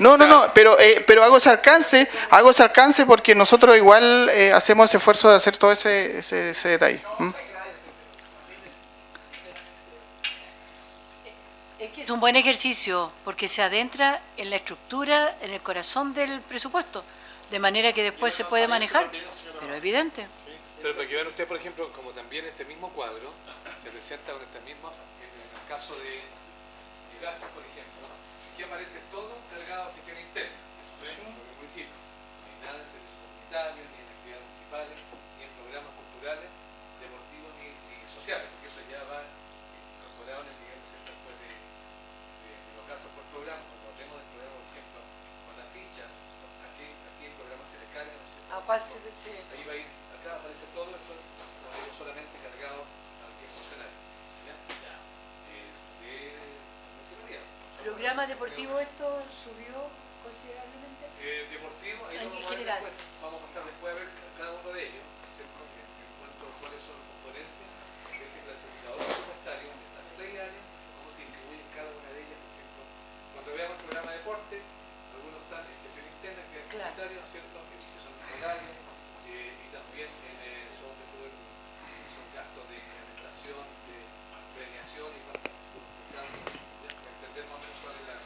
No, pero hago ese alcance porque nosotros igual hacemos ese esfuerzo de hacer todo ese detalle. ¿Mm? Es que es un buen ejercicio porque se adentra en la estructura, en el corazón del presupuesto, de manera que después se puede manejar, pero es evidente. Pero para que vean ustedes, por ejemplo, como también este mismo cuadro se presenta con este mismo, en el caso de gastos, por ejemplo, aquí aparece todo cargado a gestión interna, eso es el municipio. No hay nada en servicios comunitarios, ni en actividades municipales, ni en programas culturales, deportivos, ni sociales, porque eso ya va incorporado en el nivel después de los gastos por programa. Cuando hablemos del programa, por ejemplo, con la ficha, aquí el programa se le carga, ¿no es cierto? ¿A cuál se Ahí va a ir, acá aparece todo, después solamente cargado al que es funcionario. ¿Ya? De municipalidad. programa deportivo esto subió considerablemente? Deportivo, ahí En lo vamos a ver general. después. Vamos a pasar después a ver cada uno de ellos, ¿cierto? En cuanto a cuáles son los componentes de este clasificador presupuestario, de estas 6 áreas, cómo se distribuyen cada una de ellas, por ejemplo. Cuando veamos el programa de deporte, algunos están en gestión interna, que es Claro. comunitario, ¿no es cierto? Que son horarios, y también son gastos de implementación, de premiación y cuánto entender más o menos cuál es la.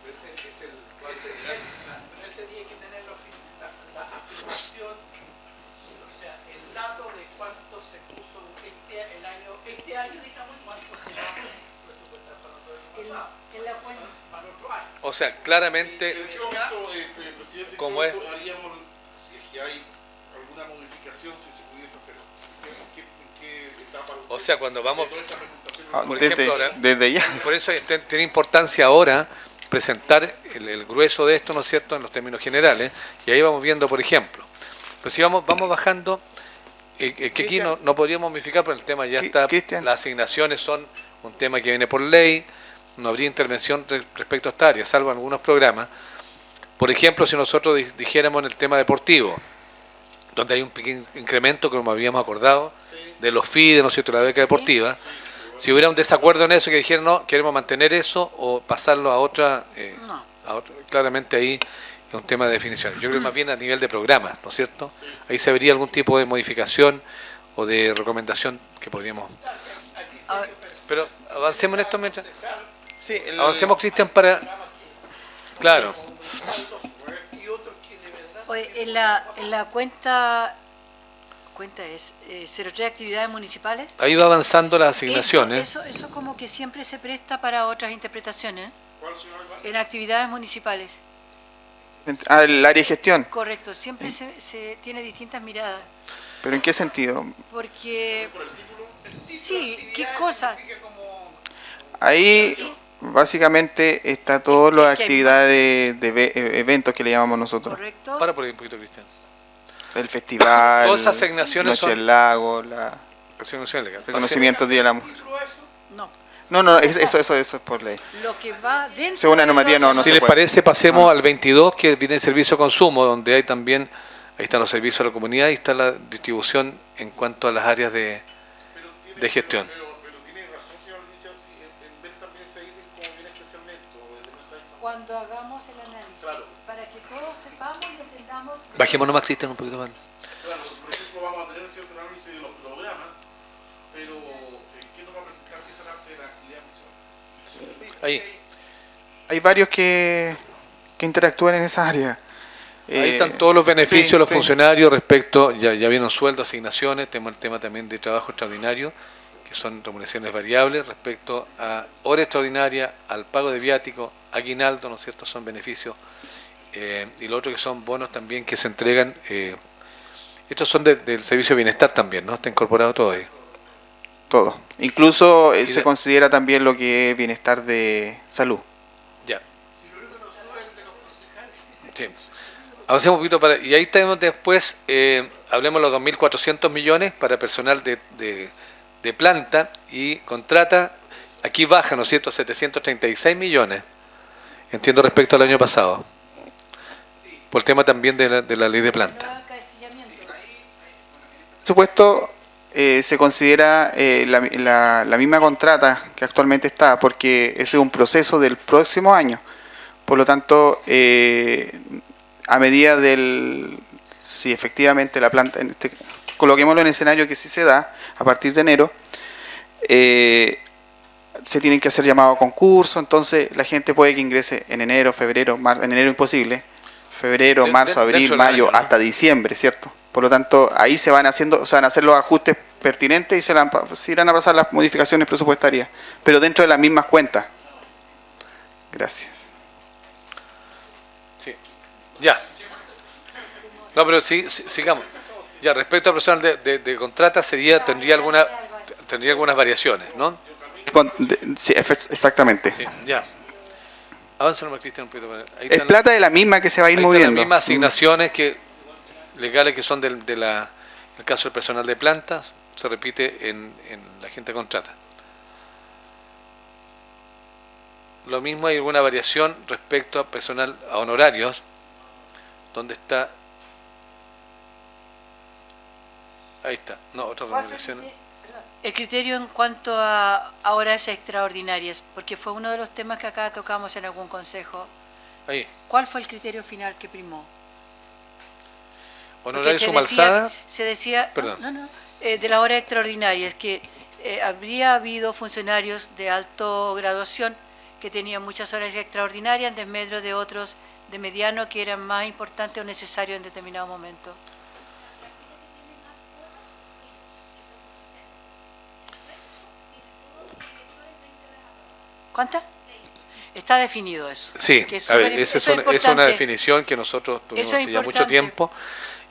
Pero ese es el. Ese día hay que tener la estimación, o sea, el dato de cuánto se puso este año, digamos, y cuánto se va a presupuestar para todo el año pasado, En la cuenta. para otro año. O sea, claramente, ¿En qué momento, presidente, ¿Cómo es? haríamos, si es que hay alguna modificación, si se pudiese hacer? ¿En qué etapa? o sea, cuando vamos, de toda esta presentación? por ejemplo, ahora, Desde ya. por eso tiene importancia ahora presentar el grueso de esto, ¿no es cierto?, en los términos generales, y ahí vamos viendo, por ejemplo. Pero si vamos bajando, que aquí no podríamos modificar, pero el tema ya está, Cristian. las asignaciones son un tema que viene por ley, no habría intervención respecto a esta área, salvo en algunos programas. Por ejemplo, si nosotros dijéramos en el tema deportivo, donde hay un pequeño incremento, como habíamos acordado, de los FIDE, ¿no es cierto?, la beca deportiva, si hubiera un desacuerdo en eso, que dijeran, no, queremos mantener eso o pasarlo a otra, claramente ahí es un tema de definición. Yo creo que más bien a nivel de programa, ¿no es cierto? Ahí se vería algún tipo de modificación o de recomendación que podríamos. Ah, Pero avancemos en esto mientras. Sí, Avancemos, Cristian, para. Claro. y otros que de verdad oye, en la cuenta es 03 actividades municipales. Ahí va avanzando las asignaciones. Eso como que siempre se presta para otras interpretaciones. En actividades municipales. el área de gestión. Correcto, siempre se tiene distintas miradas. ¿Pero en qué sentido? Porque, sí, ¿qué cosa? Ahí básicamente está todas las Es que hay actividades de eventos que le llamamos nosotros. Correcto. Para por ahí un poquito, Cristian. El festival, Todas esas asignaciones Noche son- del Lago, la Asignación legal. reconocimiento Día de la Mujer. No, No, eso es por ley. lo que va dentro Según la de normativa, los- no Si se les puede. parece, pasemos al 22, que viene el servicio consumo, donde hay también, ahí están los servicios a la comunidad y está la distribución en cuanto a las áreas de gestión. Pero tiene razón, señor Alicia, si en ver también ese ítem como viene especialmente, o desde esa información. Cuando hagamos el análisis, para que todos sepamos y entendamos. Bajemos nomás, Cristian, un poquito más. Claro, por ejemplo, vamos a tener cierto análisis de los programas, pero ¿quién nos va a presentar qué es el arte de la actividad municipal? Ahí. Hay varios que interactúan en esa área. Ahí están todos los beneficios sí, de los sí. funcionarios respecto, ya vieron sueldo, asignaciones, tenemos el tema también de trabajo extraordinario, que son remuneraciones variables respecto a hora extraordinaria, al pago de viático, aguinaldo, ¿no es cierto?, son beneficios, y lo otro que son bonos también que se entregan, estos son del servicio de bienestar también, ¿no? Está incorporado todo ahí. Todo. Incluso Y se de- considera también lo que es bienestar de salud. Ya. Sí. Avancemos un poquito para. Y ahí tenemos después, hablemos de los 2.400 millones para personal de planta y contrata. Aquí baja, ¿no es cierto?, 736 millones. Entiendo respecto al año pasado. Por el tema también de la ley de planta. Por supuesto, se considera la misma contrata que actualmente está, porque ese es un proceso del próximo año. Por lo tanto, a medida si efectivamente la planta, coloquémoslo en el escenario que sí se da, a partir de enero, se tienen que hacer llamados a concurso, entonces la gente puede que ingrese en enero, febrero, marzo, en enero imposible, febrero, marzo, Dentro abril, del mayo, año, ¿no? hasta diciembre, ¿cierto? Por lo tanto, ahí se van a hacer los ajustes pertinentes y se irán a pasar las modificaciones presupuestarias, pero dentro de las mismas cuentas. Gracias. Sí. Ya. No, pero sí, sigamos. Ya, respecto al personal de contrata, tendría algunas variaciones, ¿no? Sí, exactamente. Sí, ya. Avanza nomás, Cristian, un poquito. Ahí Es están- plata de la misma que se va a ir ahí están moviendo. las mismas asignaciones legales que son en el caso del personal de plantas, se repite en la gente contrata. Lo mismo, hay alguna variación respecto a personal, a honorarios, donde está. Ahí está, no, otra remuneración. El criterio en cuanto a horas extraordinarias, porque fue uno de los temas que acá tocamos en algún consejo. Ahí, ¿Cuál fue el criterio final que primó? Porque honorario suma alzada. se decía Perdón. de las horas extraordinarias, que habría habido funcionarios de alto graduación que tenían muchas horas extraordinarias en desmedro de otros de mediano que eran más importantes o necesarios en determinado momento. ¿Cuántas? Está definido eso. Sí, que es a ver, súper- esa eso es una importante. definición que nosotros tuvimos Eso es hace ya mucho importante. tiempo,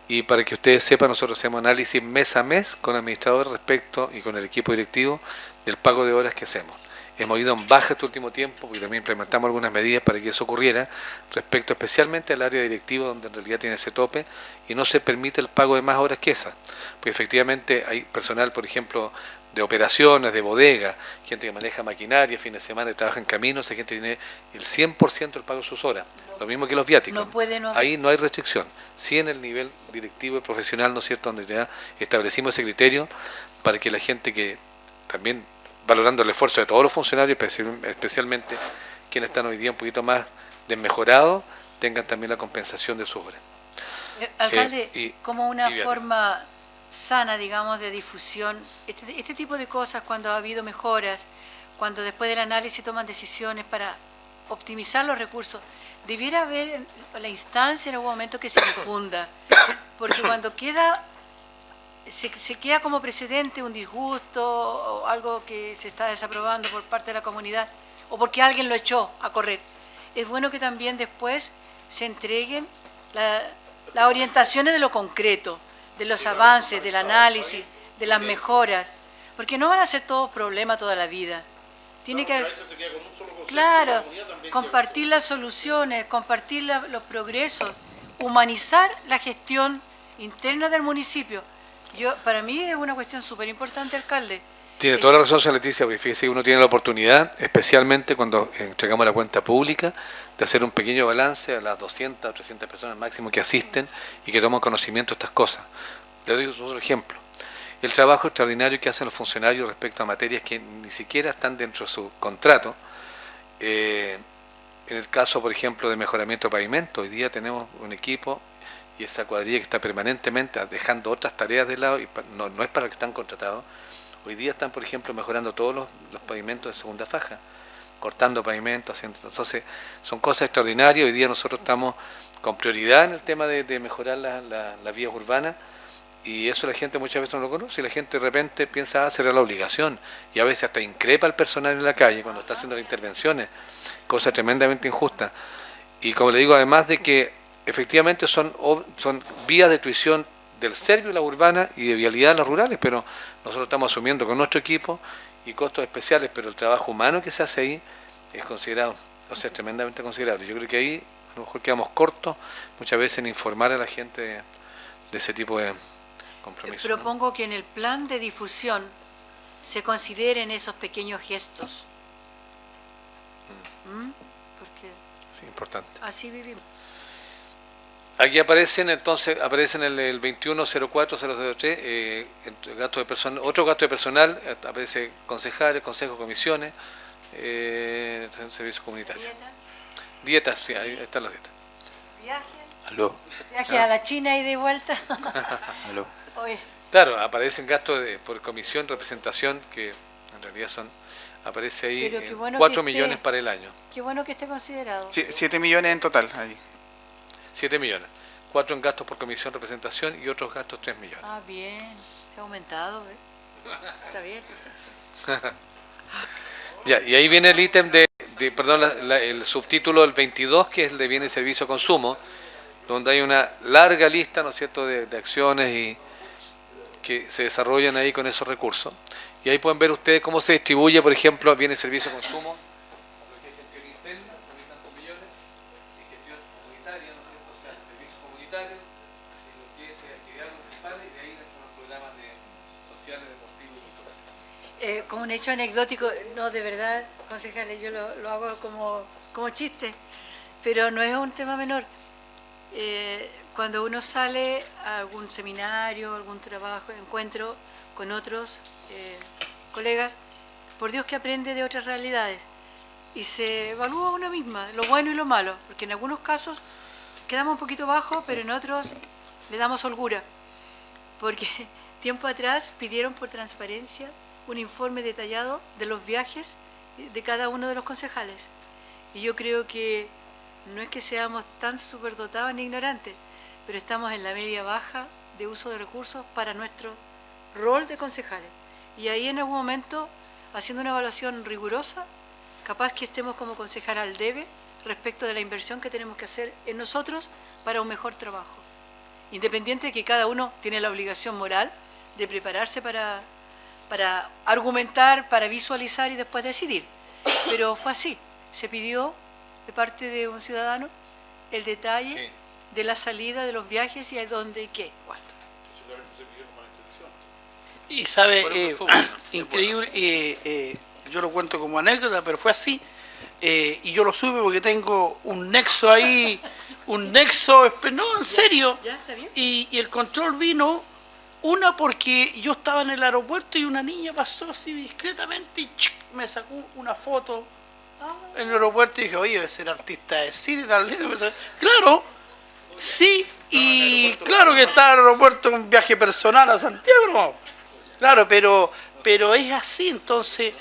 y para que ustedes sepan, nosotros hacemos análisis mes a mes con administradores respecto y con el equipo directivo del pago de horas que hacemos. Hemos ido en baja este último tiempo porque también implementamos algunas medidas para que eso ocurriera, respecto especialmente al área directiva, donde en realidad tiene ese tope y no se permite el pago de más horas que esa. Porque efectivamente hay personal, por ejemplo, de operaciones, de bodega, gente que maneja maquinaria, fin de semana y trabaja en caminos, esa gente tiene el 100% del pago de sus horas, lo mismo que los viáticos. No puede, no. Ahí no hay restricción. Sí, en el nivel directivo y profesional, ¿no es cierto?, donde ya establecimos ese criterio para que la gente que también, valorando el esfuerzo de todos los funcionarios, especialmente quienes están hoy día un poquito más desmejorados, tengan también la compensación de sus horas. Alcalde, y- como una y viático. forma sana, digamos, de difusión. Este tipo de cosas, cuando ha habido mejoras, cuando después del análisis toman decisiones para optimizar los recursos, debiera haber la instancia en algún momento que se difunda, porque cuando se queda como precedente un disgusto o algo que se está desaprobando por parte de la comunidad, o porque alguien lo echó a correr, es bueno que también después se entreguen las orientaciones de lo concreto, de los avances, del análisis, de las mejoras, porque no van a ser todos problemas toda la vida. Tiene que, claro, compartir las soluciones, compartir los progresos, humanizar la gestión interna del municipio. Para mí es una cuestión súper importante, alcalde. Tiene toda la razón, señora Leticia, porque fíjese que uno tiene la oportunidad, especialmente cuando entregamos la cuenta pública, de hacer un pequeño balance a las 200 o 300 personas máximo que asisten y que toman conocimiento de estas cosas. Le doy otro ejemplo. El trabajo extraordinario que hacen los funcionarios respecto a materias que ni siquiera están dentro de su contrato. En el caso, por ejemplo, de mejoramiento de pavimento, hoy día tenemos un equipo y esa cuadrilla que está permanentemente dejando otras tareas de lado, y no es para los que están contratados. Hoy día están, por ejemplo, mejorando todos los pavimentos de segunda faja, cortando pavimentos, haciendo. Entonces, son cosas extraordinarias. Hoy día nosotros estamos con prioridad en el tema de mejorar las vías urbanas, y eso la gente muchas veces no lo conoce, y la gente de repente piensa, será la obligación, y a veces hasta increpa al personal en la calle cuando está haciendo las intervenciones, cosa tremendamente injusta. Y como le digo, además de que efectivamente son vías de tuición del servicio, la urbana, y de vialidad las rurales, pero nosotros estamos asumiendo con nuestro equipo y costos especiales, pero el trabajo humano que se hace ahí es considerado, o sea, es tremendamente considerable. Yo creo que ahí a lo mejor quedamos cortos muchas veces en informar a la gente de ese tipo de compromiso. Propongo que en el plan de difusión se consideren esos pequeños gestos. Porque sí, importante. así vivimos. Aquí aparecen el 2104-003, gasto de personal, otro gasto de personal, aparece concejales, consejos, comisiones, servicios comunitarios. Dietas, sí, ahí están las dietas. Viajes. Aló. Viajes a la China y de vuelta. Aló. Oye, Claro, aparecen gastos por comisión, representación, que en realidad aparece ahí Pero qué bueno 4 que millones esté. para el año. qué bueno que esté considerado. 7 millones en total ahí. 7 millones. 4 en gastos por comisión, representación, y otros gastos 3 millones. Ah, bien. Se ha aumentado, ¿ves? Está bien. Ya, y ahí viene el ítem el subtítulo del 22, que es el de bienes y servicios consumo, donde hay una larga lista, ¿no es cierto?, de acciones y que se desarrollan ahí con esos recursos. Y ahí pueden ver ustedes cómo se distribuye, por ejemplo, bienes y servicios consumo, lo que es gestión interna, también tantos millones, y gestión comunitaria, ¿no es cierto?, o sea, servicios comunitarios, y lo que es actividades municipales, y de ahí dentro de los programas sociales, deportivos y culturales. Como un hecho anecdótico, no, de verdad, concejales, yo lo hago como chiste, pero no es un tema menor. Cuando uno sale a algún seminario, algún trabajo, encuentro con otros colegas, por Dios que aprende de otras realidades y se evalúa uno misma, lo bueno y lo malo, porque en algunos casos quedamos un poquito bajo, pero en otros le damos holgura, porque tiempo atrás pidieron por transparencia un informe detallado de los viajes de cada uno de los concejales, y yo creo que no es que seamos tan superdotados ni ignorantes, pero estamos en la media baja de uso de recursos para nuestro rol de concejales. Y ahí en algún momento, haciendo una evaluación rigurosa, capaz que estemos como concejal al debe respecto de la inversión que tenemos que hacer en nosotros para un mejor trabajo. Independiente de que cada uno tiene la obligación moral de prepararse para argumentar, para visualizar y después decidir. Pero fue así, se pidió de parte de un ciudadano el detalle Sí. de la salida de los viajes y a dónde y qué, cuánto. Y sabe, Bueno, fue bueno. increíble, yo lo cuento como anécdota, pero fue así. Y yo lo supe porque tengo un nexo ahí, no, en serio. ¿Ya está bien? Y el control vino, una porque yo estaba en el aeropuerto y una niña pasó así discretamente y me sacó una foto en el aeropuerto y dije, oye, debe ser artista de cine, tal. Claro, sí, Y claro que está en el aeropuerto un viaje personal a Santiago, ¿no? Claro, pero es así, entonces...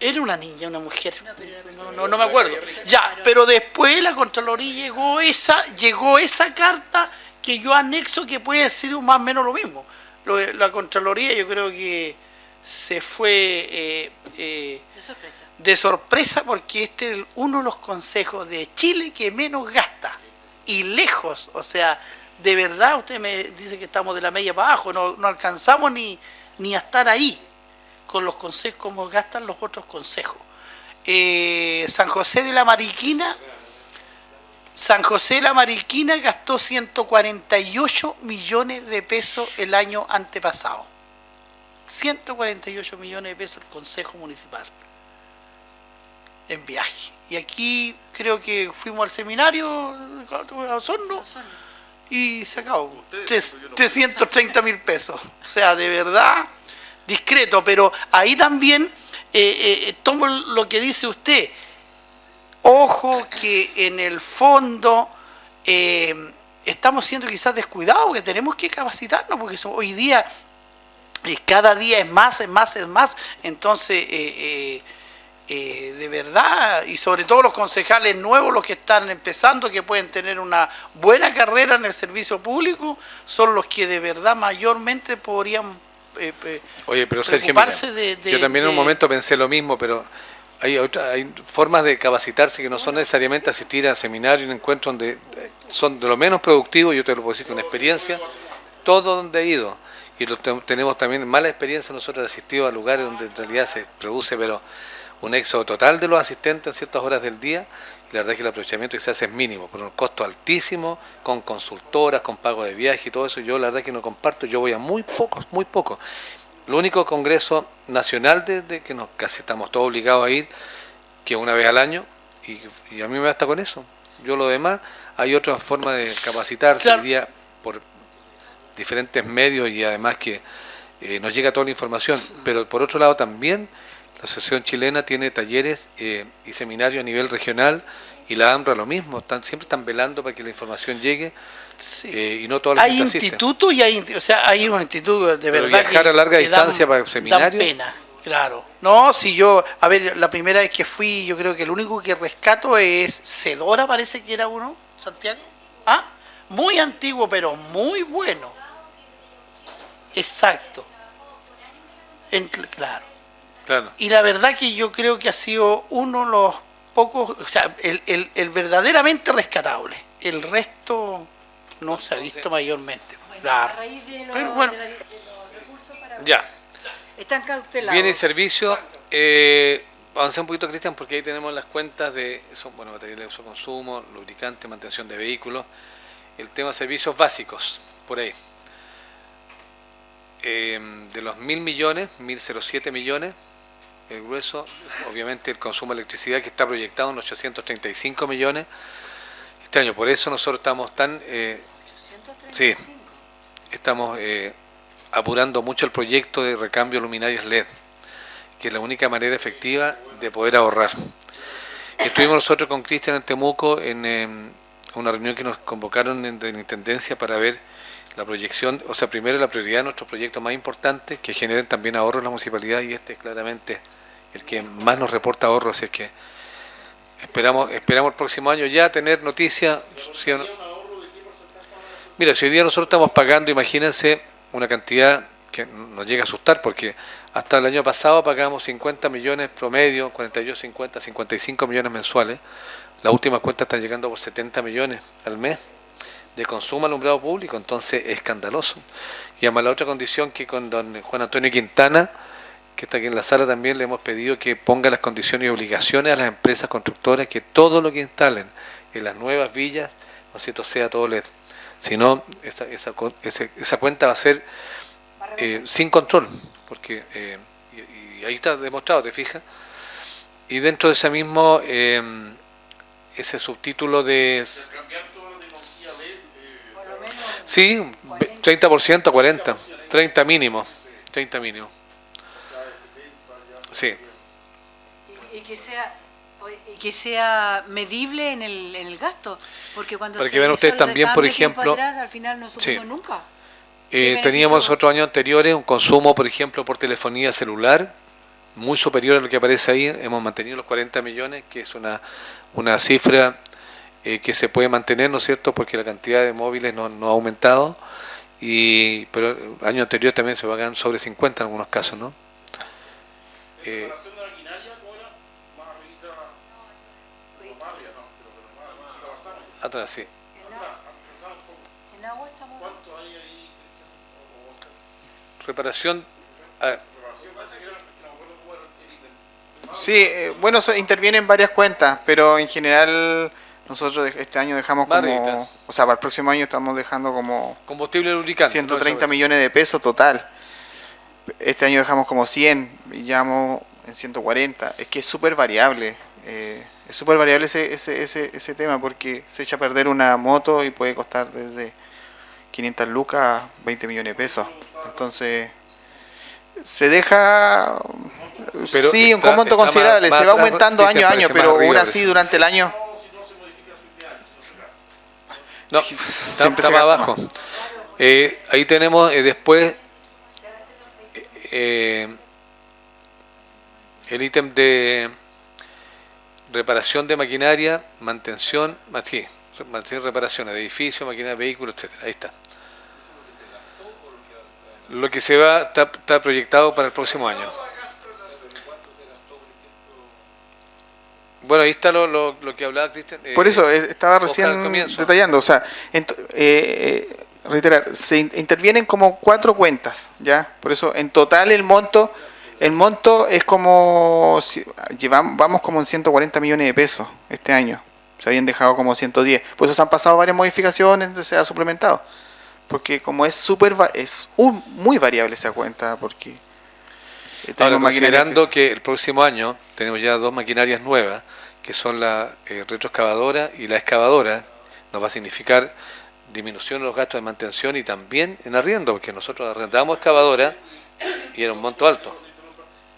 Era una niña, una mujer. No me acuerdo. Ya, pero después la Contraloría llegó esa carta que yo anexo que puede ser más o menos lo mismo. La Contraloría yo creo que se fue de sorpresa porque este es uno de los consejos de Chile que menos gasta. Y lejos, o sea, de verdad usted me dice que estamos de la media para abajo, no alcanzamos ni a estar ahí con los consejos como gastan los otros consejos. San José de la Mariquina gastó 148 millones de pesos el año antepasado. 148 millones de pesos el Consejo Municipal en viaje. Y aquí creo que fuimos al seminario a Osorno y se acabó. 330.000 pesos. O sea, de verdad, discreto. Pero ahí también tomo lo que dice usted. Ojo que en el fondo estamos siendo quizás descuidados, porque tenemos que capacitarnos, porque hoy día cada día es más, entonces de verdad, y sobre todo los concejales nuevos, los que están empezando, que pueden tener una buena carrera en el servicio público, son los que de verdad mayormente podrían Oye, pero Sergio, mira, yo también en un momento pensé lo mismo, pero hay formas de capacitarse que no son necesariamente asistir a seminarios, en encuentros donde son de lo menos productivos, yo te lo puedo decir con experiencia, todo donde he ido. Y tenemos también mala experiencia nosotros de asistir a lugares donde en realidad se produce pero un éxodo total de los asistentes en ciertas horas del día, y la verdad es que el aprovechamiento que se hace es mínimo, por un costo altísimo, con consultoras, con pago de viaje y todo eso. Yo la verdad que no comparto, yo voy a muy pocos. Lo único congreso nacional de que casi estamos todos obligados a ir, que una vez al año, y a mí me basta con eso. Yo lo demás, hay otras formas de capacitarse, claro, hoy día por diferentes medios, y además que nos llega toda la información. Pero por otro lado también la Asociación Chilena tiene talleres y seminarios a nivel regional, y la AMRA lo mismo, siempre están velando para que la información llegue. Sí. Y no todas las hay institutos y hay un instituto de pero verdad viajar a larga distancia para seminarios, dan pena, claro. No, si yo, a ver, la primera vez que fui, yo creo que el único que rescato es Cedora, parece que era uno, Santiago. Muy antiguo, pero muy bueno. Exacto. Claro. Y la verdad que yo creo que ha sido uno de los pocos, o sea, el verdaderamente rescatable. El resto no se ha visto mayormente. Claro. A raíz de los recursos para... Ya. Están cautelados. Viene servicio. Avancé un poquito, Cristian, porque ahí tenemos las cuentas de materiales de uso consumo, lubricante, mantención de vehículos, el tema de servicios básicos, por ahí. De los 1.000 millones, 1.007 millones, el grueso, obviamente el consumo de electricidad, que está proyectado en 835 millones este año. Por eso nosotros estamos estamos apurando mucho el proyecto de recambio de luminarias LED, que es la única manera efectiva de poder ahorrar. Estuvimos nosotros con Cristian en Temuco en una reunión que nos convocaron de la Intendencia para ver la proyección, o sea, primero la prioridad de nuestros proyectos más importantes, que generen también ahorros en la municipalidad, y este es claramente el que más nos reporta ahorros, así es que esperamos el próximo año ya tener noticias. ¿Sí o no? Mira, si hoy día nosotros estamos pagando, imagínense, una cantidad que nos llega a asustar, porque hasta el año pasado pagamos 50 millones promedio, 48, 50, 55 millones mensuales. Las últimas cuentas están llegando por 70 millones al mes de consumo alumbrado público, entonces es escandaloso. Y además la otra condición, que con don Juan Antonio Quintana, que está aquí en la sala, también le hemos pedido que ponga las condiciones y obligaciones a las empresas constructoras, que todo lo que instalen en las nuevas villas, ¿no es cierto?, sea todo LED. Si no, esa cuenta va a ser sin control, porque y ahí está demostrado, ¿te fijas? Y dentro de ese mismo, ese subtítulo de... Cambiar toda la tecnología LED, sí, 30% a 40, 30 mínimo, 30 mínimo. Sí. Y que sea Y que sea medible en el gasto, porque cuando Para se que vean hizo ustedes el también, por recambio tiempo ejemplo, atrás, al final no supimos sí. nunca. ¿Qué Teníamos beneficio? otros años anteriores un consumo, por ejemplo, por telefonía celular, muy superior a lo que aparece ahí. Hemos mantenido los 40 millones, que es una cifra que se puede mantener, ¿no es cierto?, porque la cantidad de móviles no ha aumentado, pero el año anterior también se pagan sobre 50 en algunos casos, ¿no? Reparación de maquinaria, ¿cómo era? Más arriba, no, más arriba, no, pero lo pasamos. Atrás, sí. En agua estamos. ¿Cuánto hay ahí, Cristian? Reparación. Reparación, parece que era, que no me acuerdo cómo era el ítem. Sí, bueno, intervienen varias cuentas, pero en general nosotros este año dejamos Barrita. como, o sea, para el próximo año estamos dejando como Combustible lubricante. 130 ¿no? millones de pesos total. Este año dejamos como 100 y llevamos en 140. Es que es súper variable. Es súper variable ese tema porque se echa a perder una moto y puede costar desde 500 lucas a 20 millones de pesos. Entonces, se deja... Pero sí, un está monto más considerable. Se va atrás, aumentando año a Cristian, año, parece pero más arriba, aún parece. así durante el año... No, si no se modifica a fin de año, si no se gasta. No, Siempre está se más gasta abajo. Ahí tenemos después el ítem de reparación de maquinaria, mantención, reparaciones de edificios, maquinaria, vehículos, etcétera. Ahí está. Lo que se va está proyectado para el próximo año. Bueno, ahí está lo que hablaba Cristian. Por eso estaba Oscar, recién al comienzo. detallando, o sea, reiterar, se intervienen como 4 cuentas, ¿ya? Por eso en total el monto es como, vamos como en 140 millones de pesos este año, se habían dejado como 110, por eso se han pasado varias modificaciones, entonces se ha suplementado, porque como es muy variable esa cuenta, porque Ahora, tenemos maquinaria considerando que el próximo año tenemos ya 2 maquinarias nuevas, que son la retroexcavadora y la excavadora, nos va a significar disminución de los gastos de mantención y también en arriendo, porque nosotros arrendamos excavadora y era un monto alto.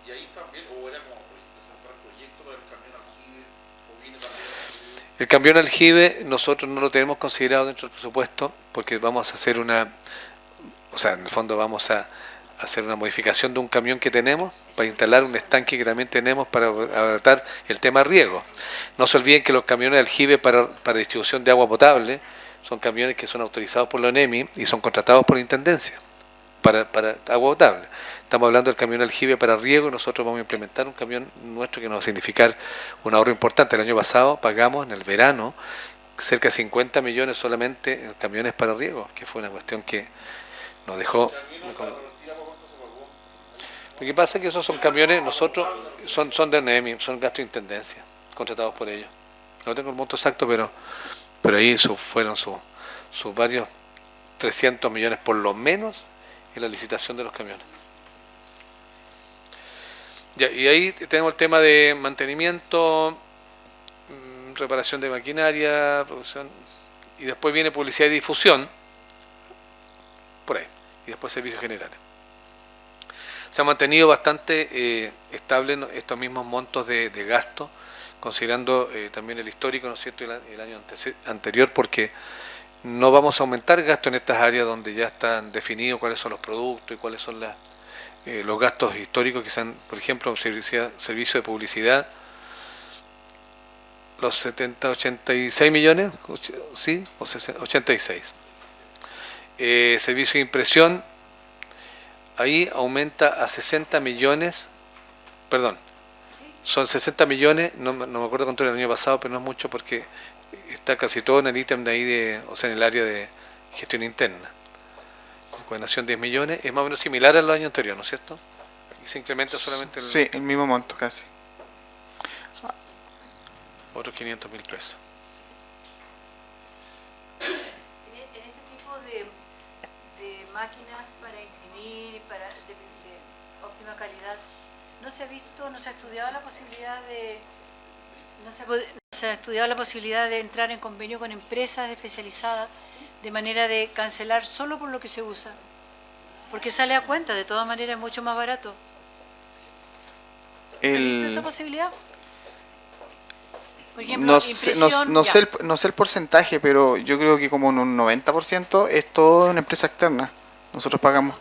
Y ahí también, o era como presentar proyecto para el camión aljibe, o viene también. El camión aljibe nosotros no lo tenemos considerado dentro del presupuesto porque vamos a hacer en el fondo vamos a hacer una modificación de un camión que tenemos para instalar un estanque que también tenemos para abaratar el tema riego. No se olviden que los camiones aljibe para distribución de agua potable son camiones que son autorizados por la ONEMI y son contratados por la Intendencia para agua potable. Estamos hablando del camión aljibe para riego y nosotros vamos a implementar un camión nuestro que nos va a significar un ahorro importante. El año pasado pagamos en el verano cerca de 50 millones solamente en camiones para riego, que fue una cuestión que nos dejó... Lo que pasa es que esos son camiones, nosotros, son de ONEMI, son gastos de intendencia, contratados por ellos. No tengo el monto exacto, pero ahí fueron sus varios 300 millones por lo menos en la licitación de los camiones. Ya, y ahí tenemos el tema de mantenimiento, reparación de maquinaria, producción, y después viene publicidad y difusión, por ahí, y después servicios generales. Se han mantenido bastante estables estos mismos montos de gasto, considerando también el histórico, ¿no es cierto?, el año anterior, porque no vamos a aumentar gastos en estas áreas donde ya están definidos cuáles son los productos y cuáles son los gastos históricos que sean, por ejemplo, servicio de publicidad, los 86 millones, ¿sí? O 86. Servicio de impresión, ahí aumenta a 60 millones, perdón, son 60 millones, no me acuerdo cuánto era el año pasado, pero no es mucho porque está casi todo en el ítem de ahí, en el área de gestión interna. Coordinación 10 millones, es más o menos similar al año anterior, ¿no es cierto? Y se incrementa solamente Sí, el mismo monto casi. otros 500.000 pesos. En este tipo de máquinas para imprimir, de óptima calidad, no se ha estudiado la posibilidad de entrar en convenio con empresas especializadas de manera de cancelar solo por lo que se usa, porque sale a cuenta, de todas maneras es mucho más barato. ¿Se ha visto esa posibilidad? Por ejemplo, No sé, impresión, no ya. sé no sé el porcentaje, pero yo creo que como en un 90% es todo una empresa externa. Nosotros pagamos.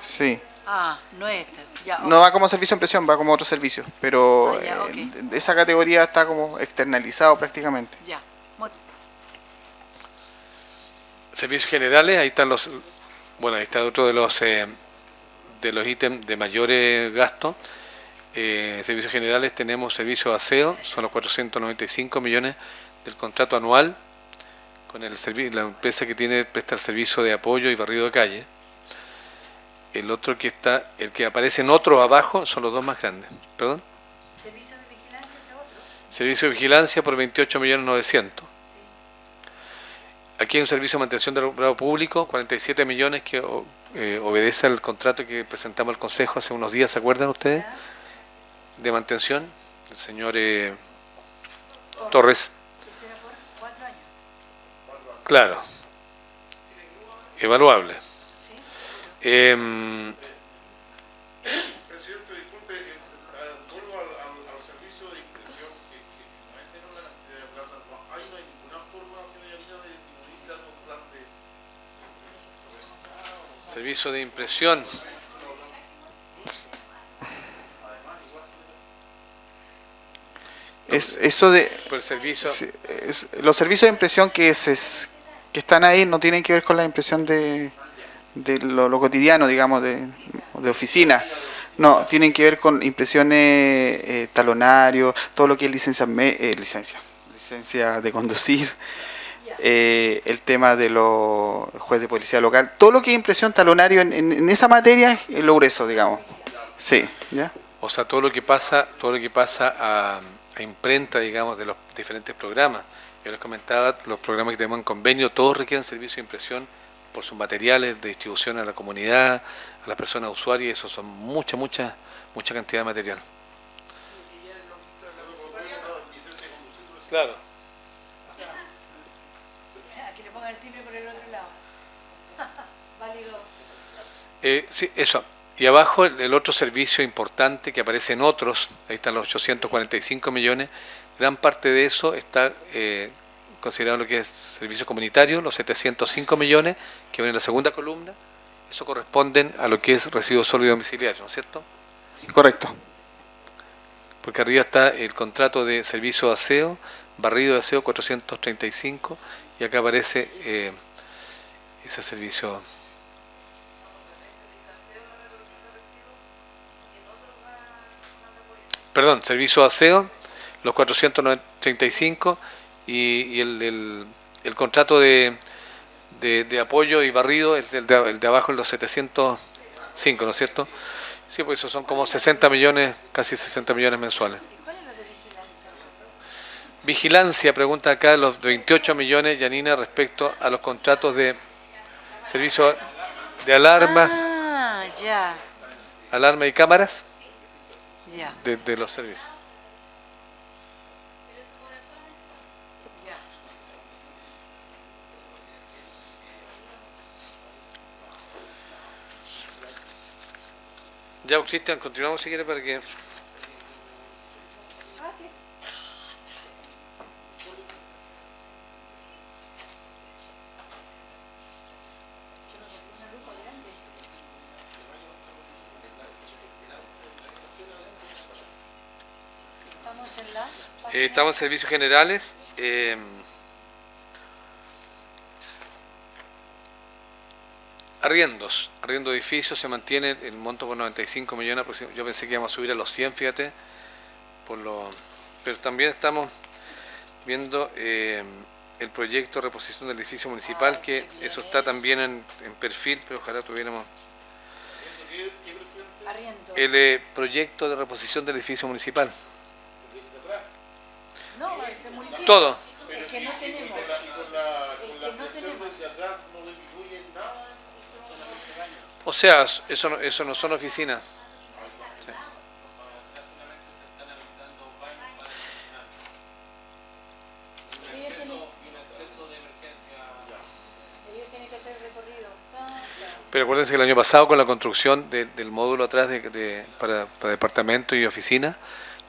Sí. Ah, no es esta. Ya, No ok. va como servicio de impresión, va como otro servicio. Pero Ah, ya, ok. esa categoría está como externalizado prácticamente. Ya. Muy- Servicios generales, ahí están los, bueno, ahí está otro de los ítems de mayores gastos. Servicios generales tenemos servicios de aseo, son los 495 millones del contrato anual con la empresa que presta el servicio de apoyo y barrido de calle. El otro que está, el que aparece en otro abajo, son los dos más grandes. ¿Perdón? ¿Servicio de vigilancia es otro? Servicio de vigilancia por 28.900.000. Aquí hay un servicio de mantención del alumbrado público, 47 millones, que obedece al contrato que presentamos al Consejo hace unos días, ¿se acuerdan ustedes? De mantención, el señor Torres. Eso era por 4 años. Claro, evaluable. Sí. Presidente, disculpe, vuelvo al servicio de impresión, que no es menor la cantidad de plata. No hay ninguna forma, señorita, de disminuir la total de Servicio de impresión. Eso de Por el servicio. sí, los servicios de impresión que están ahí no tienen que ver con la impresión de lo cotidiano, digamos, de oficina. No, tienen que ver con impresiones, talonario, todo lo que es licencia de conducir, el tema de los jueces de policía local, todo lo que es impresión talonario en esa materia es lo grueso, digamos. Sí, ¿ya? O sea, todo lo que pasa a imprenta, digamos, de los diferentes programas. Yo les comentaba, los programas que tenemos en convenio, todos requieren servicio de impresión por sus materiales de distribución a la comunidad, a las personas usuarias, y eso son mucha cantidad de material. Claro. Que le pongan el timbre por el otro lado. Válido. Sí, eso. Y abajo el otro servicio importante que aparece en otros, ahí están los 845 millones, gran parte de eso está considerado lo que es servicio comunitario, los 705 millones que ven en la segunda columna, eso corresponden a lo que es residuos sólidos domiciliarios, ¿no es cierto? Correcto. Porque arriba está el contrato de servicio de aseo, barrido de aseo 435, y acá aparece ese servicio. Perdón, servicio de aseo, los 435, y el contrato de apoyo y barrido, el de abajo, los 705, ¿no es cierto? Sí, pues eso son como 60 millones, casi 60 millones mensuales. ¿Y cuál es lo de vigilancia? Vigilancia, pregunta acá, los 28 millones, Yanina, respecto a los contratos de servicio de alarma, Ah, ya. alarma y cámaras Ya. de los servicios. Ya. Ya, Cristian, continuamos si quiere para que... Estamos en la... estamos en servicios generales. Arriendo de edificios, se mantiene el monto por 95 millones, yo pensé que íbamos a subir a los 100, fíjate, pero también estamos viendo el proyecto de reposición del edificio municipal, que eso está también en perfil, pero ojalá tuviéramos Arriendo. el proyecto de reposición del edificio municipal. No, este municipio. Todo. Es que no tenemos. con la Es que no presión tenemos. desde atrás no disminuye nada. O sea, eso no son oficinas. Sí. Ellos tienen que hacer recorrido. Pero acuérdense que el año pasado, con la construcción del módulo atrás para departamento y oficina,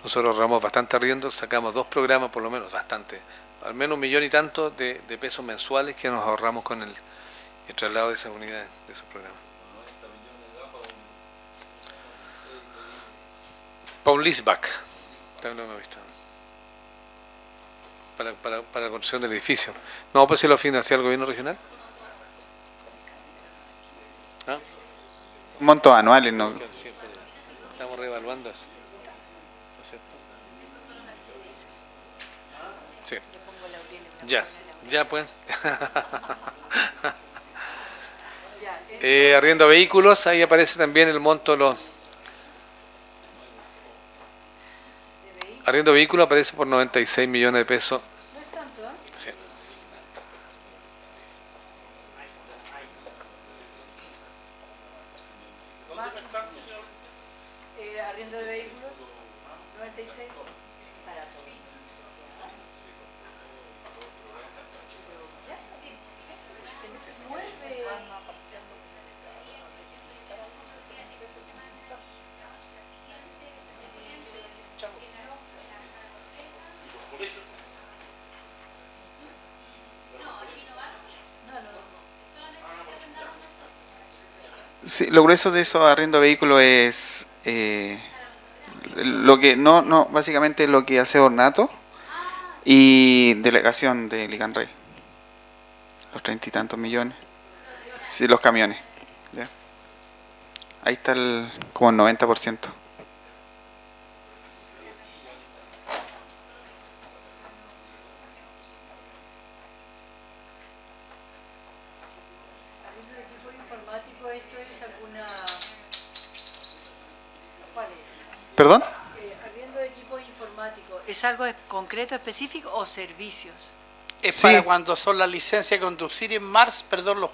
nosotros ahorramos bastante arriendo, sacamos 2 programas por lo menos, bastante, al menos 1.000.000 y tanto de pesos mensuales que nos ahorramos con el traslado de esas unidades, de esos programas. Para un leaseback, también lo hemos visto. Para la construcción del edificio. No, pues si lo financia el gobierno regional. ¿Ah? Montos anuales, ¿no? Sí, pues, estamos reevaluando eso. ¿No es cierto? Sí. Ya pues. Arriendo vehículos, ahí aparece también el monto de los... Arriendo vehículos aparece por 96 millones de pesos. No es tanto, ¿eh? Sí. Arriendo de vehículos, 96. Barato. Sí, lo grueso de esos arriendo de vehículos es lo que no básicamente lo que hace Ornato y delegación de Licanrey. Los 30 y tantos millones. Sí, los camiones. ¿Ya? Ahí está como el 90%. Arriendo de equipo informático, ¿esto es alguna... ¿Cuál es? ¿Perdón? Arriendo de equipos informáticos, ¿es algo concreto, específico o servicios? Es Sí. para cuando son las licencias de conducir en Mars, perdón,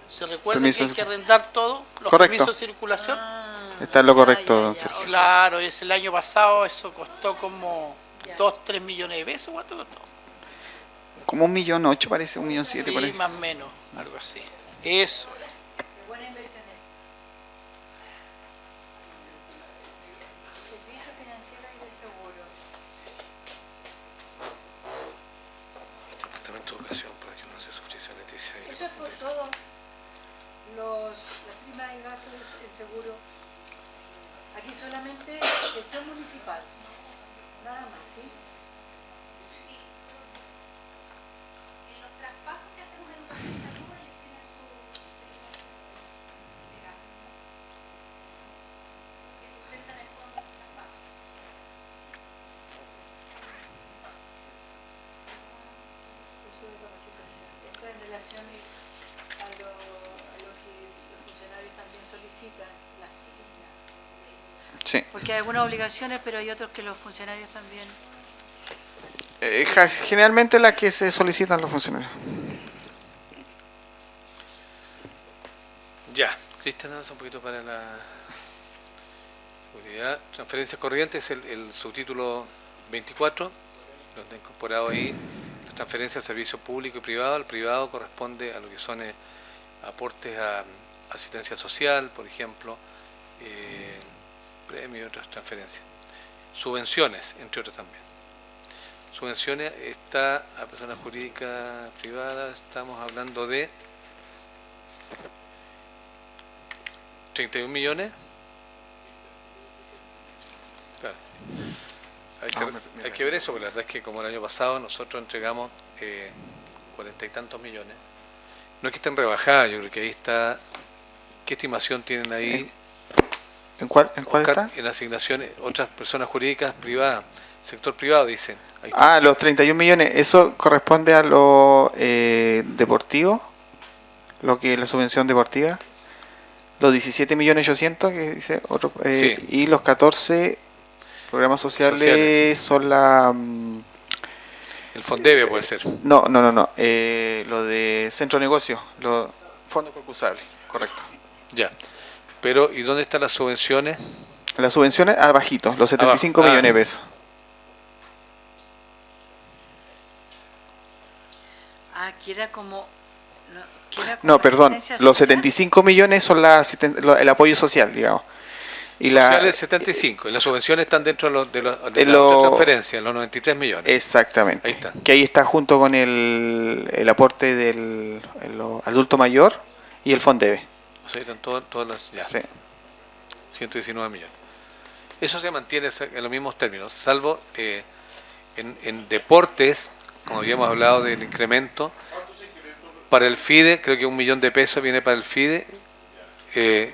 ¿se recuerda que hay Permisos. que arrendar todo? Los Correcto. permisos de circulación. Está en lo correcto, don Sergio. Claro, es el año pasado eso costó como 2-3 millones de pesos. ¿Cuánto costó? Como 1.800.000 parece, 1.700.000 Sí, parece. más o menos, algo así. Eso. Qué buena inversión es. Servicio financiero y de seguro. Departamento de Educación para que no se sufriese Leticia. Eso es por todo. Las primas y gastos, el seguro. Aquí solamente gestión municipal. Nada más, ¿sí? En los traspasos que hacemos en educación y salud, ellos tienen su que sustentan el fondo de traspaso. Uso de capacitación. Esto en relación a lo que los funcionarios también solicitan. Sí. Porque hay algunas obligaciones, pero hay otros que los funcionarios también. Generalmente las que se solicitan los funcionarios. Ya, Cristian, avanza un poquito para la seguridad. Transferencias corrientes, el subtítulo 24, donde he incorporado ahí las transferencias al servicio público y privado. El privado corresponde a lo que son aportes a asistencia social, por ejemplo, premios y otras transferencias. Subvenciones, entre otras también. Subvenciones está a personas jurídicas privadas, estamos hablando de 31 millones. Claro. Hay que ver eso, porque la verdad es que como el año pasado nosotros entregamos 40 y tantos millones. No es que estén rebajadas, yo creo que ahí está. ¿Qué estimación tienen ahí? ¿En cuál Oscar? está? En asignaciones, otras personas jurídicas privadas, sector privado, dicen. Ahí está. Ah, los 31 millones, eso corresponde a lo deportivo, lo que es la subvención deportiva. Los 17.800.000 que dice otro, Sí. y los 14 programas sociales, Sociales. son la El Fondeve puede ser. no, lo de centro de negocio, los fondos concursables, correcto. Ya. Pero, ¿y dónde están las subvenciones? Las subvenciones abajito, los 75 Abajo. millones de pesos. Queda como... queda como No, perdón, asistencia los social. 75 millones son el apoyo social, digamos. Y Sociales 75, y las subvenciones están dentro de la transferencia, en los 93 millones. Exactamente. Ahí está. Que ahí está junto con el aporte del adulto mayor y el Fondebe. O sea, ahí están todas las... Ya, Sí. 119 millones. Eso se mantiene en los mismos términos, salvo en deportes, como habíamos hablado del incremento, para el FIDE, creo que 1 millón de pesos viene para el FIDE,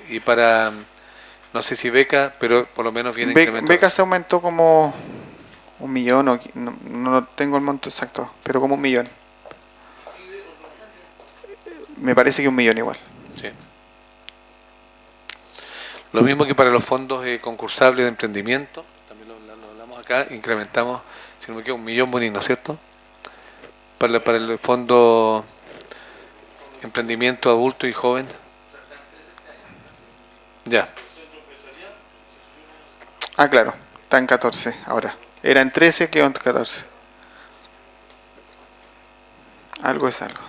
y para, no sé si beca, pero por lo menos viene incremento. Beca se aumentó como 1 millón, no tengo el monto exacto, pero como 1 millón. Me parece que 1 millón igual. Sí. Lo mismo que para los fondos concursables de emprendimiento, también lo hablamos acá, incrementamos, si no me equivoco, 1 millón bonino, ¿cierto? Para el fondo emprendimiento adulto y joven. Ya. Ah, claro, está en 14 ahora. Era en 13, quedó en 14. Algo es algo.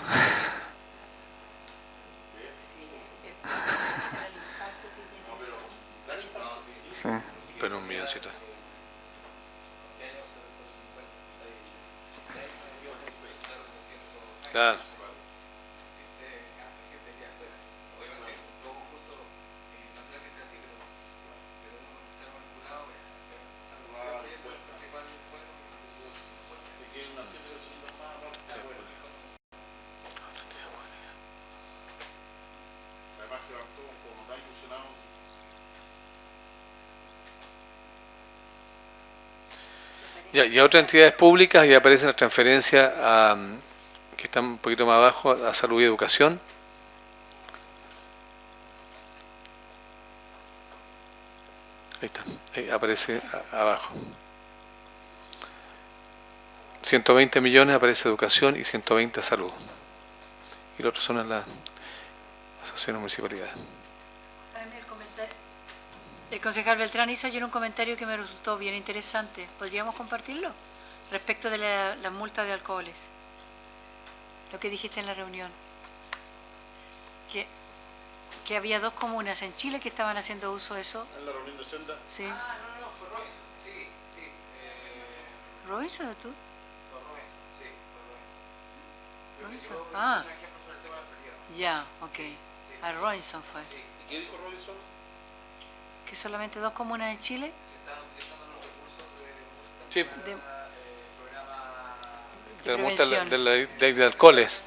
Sí. Pero 1 milloncito. Claro. Ya, y a otras entidades públicas ya aparecen las transferencias que están un poquito más abajo, a salud y educación. Ahí está, ahí aparece abajo. 120 millones aparece educación y 120 a salud. Y los otros son en las asociaciones municipalidades. El concejal Beltrán hizo ayer un comentario que me resultó bien interesante. ¿Podríamos compartirlo? Respecto de la multa de alcoholes. Lo que dijiste en la reunión. Que había 2 comunas en Chile que estaban haciendo uso de eso. ¿En la reunión de Senda? Sí. Ah, no, fue Robinson, sí, sí. ¿Robinson o tú? Fue Robinson, sí, fue Robinson. Robinson. Yo Ah, un ejemplo sobre el tema de la feriado. ya, ok. A Robinson fue. ¿Y qué dijo Robinson? Que solamente 2 comunas en Chile. Se están utilizando los recursos Sí, De, programa de la multa prevención. de la ley de alcoholes.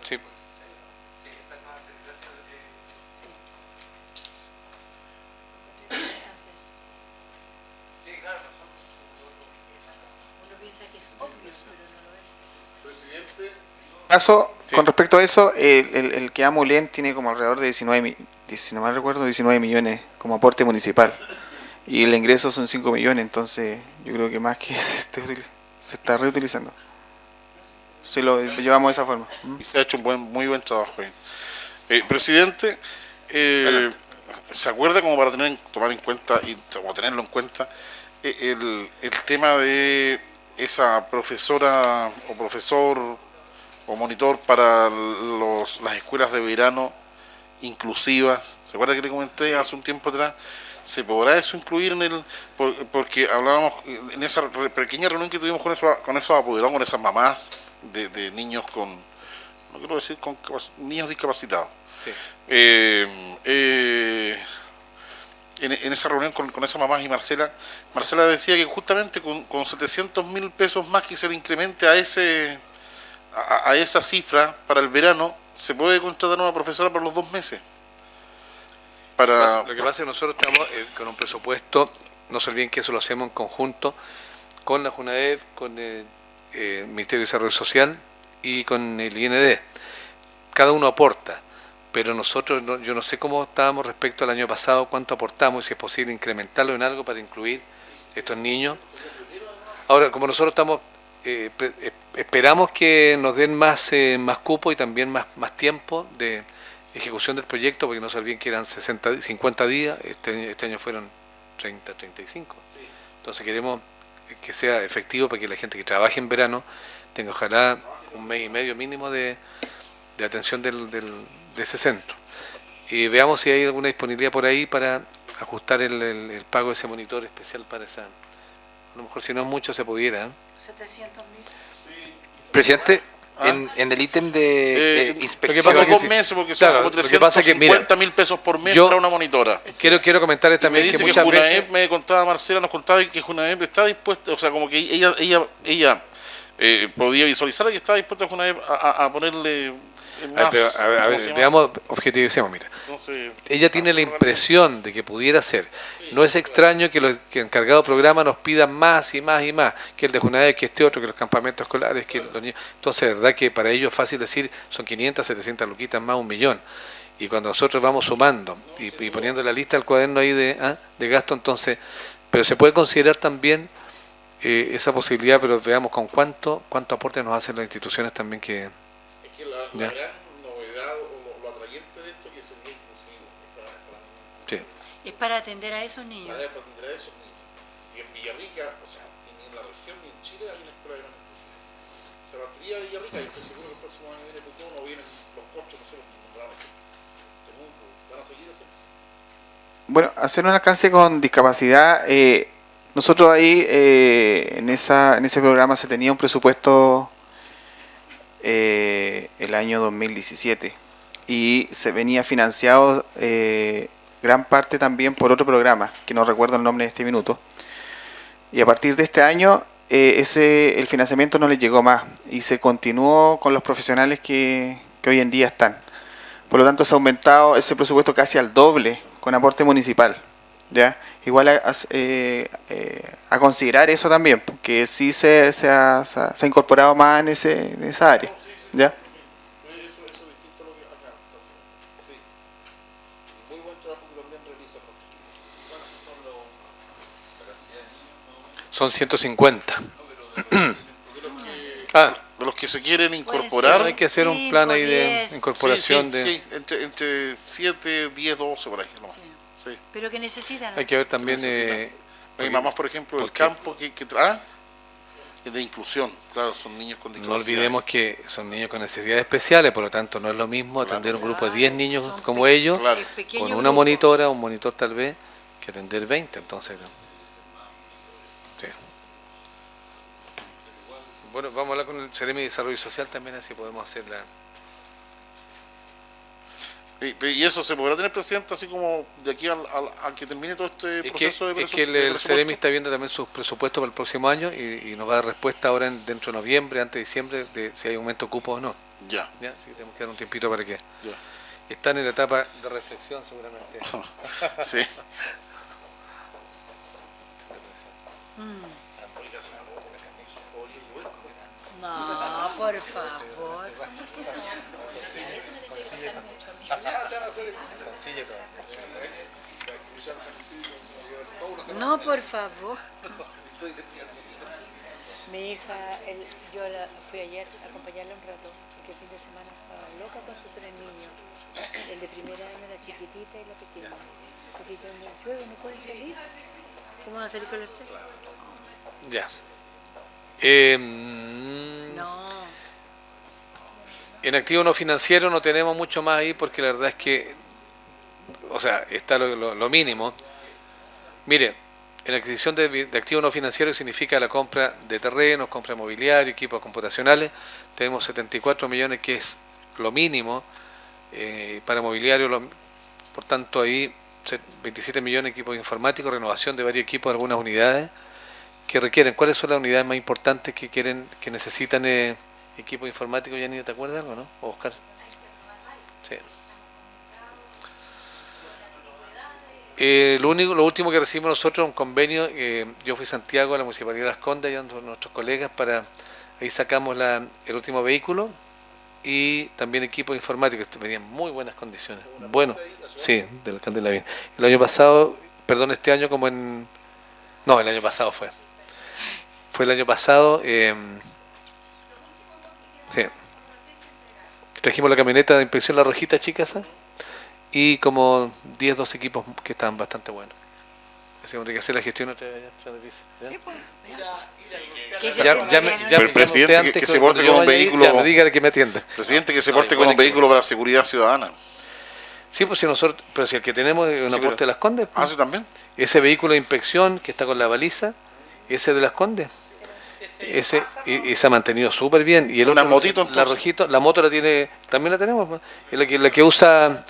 Sí. Sí, exactamente. Gracias. Sí, claro, no son. Uno piensa que es obvio, pero no lo es. Presidente, Caso, Sí. con respecto a eso, el que amo Len tiene como alrededor de 19 mal recuerdo, 19 millones como aporte municipal. Y el ingreso son 5 millones, entonces yo creo que más que se está reutilizando. Si lo llevamos de esa forma. y se ha hecho un muy buen trabajo ahí. Presidente, ¿se acuerda como para tomar en cuenta o tenerlo en cuenta el tema de esa profesora o profesor o monitor para las escuelas de verano inclusivas? ¿Se acuerda que le comenté hace un tiempo atrás? ¿Se podrá eso incluir en porque hablábamos en esa pequeña reunión que tuvimos con esos apoderados, con esas mamás de niños no quiero decir con niños discapacitados? Sí. En esa reunión con esas mamás y Marcela decía que justamente con 700.000 pesos más que se le incremente a esa cifra para el verano, se puede contratar a una profesora por los 2 meses. Lo que pasa es que nosotros estamos con un presupuesto, no se olviden que eso lo hacemos en conjunto con la JUNAEV, con el Ministerio de Desarrollo Social y con el IND. Cada uno aporta, pero nosotros, yo no sé cómo estábamos respecto al año pasado, cuánto aportamos y si es posible incrementarlo en algo para incluir estos niños. Ahora, como nosotros estamos, esperamos que nos den más cupo y también más tiempo de ejecución del proyecto, porque no se olviden que eran 50 días, este año fueron 30, 35. Entonces queremos que sea efectivo para que la gente que trabaje en verano tenga ojalá 1 mes y medio mínimo de atención de ese centro. Y veamos si hay alguna disponibilidad por ahí para ajustar el pago de ese monitor especial para esa. A lo mejor si no es mucho se pudiera. 700.000. Presidente, en el ítem de Lo inspección... que pasa es que 2 sí. meses porque Claro, son como lo que pasa es que, mira, 350.000 pesos por mes yo- para una monitora. Quiero comentarles Me también dice que que muchas Junaep, veces... me contaba Marcela, nos contaba que Junaep está dispuesta, o sea, como que ella podía visualizar que estaba dispuesta Junaep a ponerle más. pero, a ver, ¿cómo se llama? veamos, objetivicemos, mira. Entonces, Ella tiene la impresión de que pudiera ser. No es extraño que los que encargados de programa nos pidan más y más y más, que el de Junaep, que este otro, que los campamentos escolares, que los niños. Entonces, verdad que para ellos es fácil decir, son 500, 700 luquitas más, 1.000.000. Y cuando nosotros vamos sumando y poniendo la lista del cuaderno ahí de gasto, entonces, pero se puede considerar también esa posibilidad, pero veamos con cuánto aporte nos hacen las instituciones también que... es que la Ya. gran novedad o lo atrayente de esto es que sería inclusivo, Sí. Es para atender a esos niños. para atender a esos niños. Y en Villarrica, o sea, ni en la región ni en Chile hay una escuela de gran inclusiva. Se partiría de Villarrica y estoy seguro que el próximo año viene Pucón o vienen los corchos, no sé, los Temuco, van a seguir haciendo. Bueno, hacer un alcance con discapacidad, nosotros ahí en ese programa se tenía un presupuesto el año 2017 y se venía financiado gran parte también por otro programa, que no recuerdo el nombre en este minuto, y a partir de este año el financiamiento no les llegó más y se continuó con los profesionales que hoy en día están. Por lo tanto, se ha aumentado ese presupuesto casi al doble con aporte municipal. ¿Ya? Igual a considerar eso también, porque sí se ha incorporado más en esa área. ¿Ya? Eso es distinto a lo que acá. Sí. Y muy buen trabajo que también realizan los chicos. Son 150. Ah, De los que se quieren Puede incorporar. hay que hacer un 5, plan ahí de 10. incorporación de... Sí, entre 7, 10, 12 por ahí. ¿No? Sí. Pero que necesitan. Hay que ver también... Necesitan. Mi mamá, por ejemplo, del porque- campo que trae es de inclusión. Claro, son niños con No discapacidad. olvidemos que son niños con necesidades especiales, por lo tanto no es lo mismo atender un grupo de 10 niños Son como ellos, Claro. pequeño con una grupo. monitora, un monitor tal vez, que atender 20, entonces... Sí. Bueno, vamos a hablar con el Seremi de Desarrollo Social también, así podemos hacer la... Y eso se podrá tener, presidente, así como de aquí al que termine todo este proceso Es que el Seremi está viendo también sus presupuestos para el próximo año y nos va a dar respuesta ahora dentro de noviembre, antes de diciembre, de si hay aumento de cupos o no. Ya. ¿Ya? Así que tenemos que dar un tiempito para que... Ya. Están en la etapa de reflexión seguramente. Sí. No, por favor. No, por favor. Mi hija, yo fui ayer a acompañarla un rato, porque el fin de semana estaba loca con sus 3 niños. El de primer año, la chiquitita y la pequeña. Porque cuando llueve no pueden salir. ¿Cómo van a salir con los 3? Ya. No. En activo no financiero no tenemos mucho más ahí porque la verdad es que, o sea, está lo mínimo. Mire, en la adquisición de activos no financieros significa la compra de terrenos, compra de mobiliario, equipos computacionales. Tenemos 74 millones que es lo mínimo para mobiliario, por tanto ahí 27 millones de equipos informáticos, renovación de varios equipos de algunas unidades que requieren. ¿Cuáles son las unidades más importantes que necesitan equipos informáticos? Yanina, ¿te acuerdas algo, no? ¿O Oscar? Sí. Lo último que recibimos nosotros es un convenio. Yo fui a Santiago, a la Municipalidad de Las Condes, y a nuestros colegas ahí sacamos el último vehículo y también equipos informáticos. Venían en muy buenas condiciones. Bueno, sí, del alcalde Lavín. El año pasado, perdón, este año no, el año pasado fue. Fue el año pasado. Sí. Trajimos la camioneta de inspección La Rojita, chicas, y como 10, 12 equipos que estaban bastante buenos. Así que hay que hacer la gestión otra vez. ¿Qué se Ya, siente ya, bien, me, ¿no? ya Pero me el presidente llama usted que antes se porte cuando yo con un vaya a ir, vehículo- ya me dígale que me atienda. Presidente, que se No, porte igual como un hay que- vehículo para la seguridad ciudadana. Sí, pues si nosotros, pero si el que tenemos es un Sí, aporte pero- de Las Condes, pues. Ah, sí, también. Ese vehículo de inspección que está con la baliza, ese es de Las Condes. Ese, y se ha mantenido súper bien. Y el Una otro, motito, la entonces. rojito, la moto la tiene, también la tenemos, pues. Es la que usa,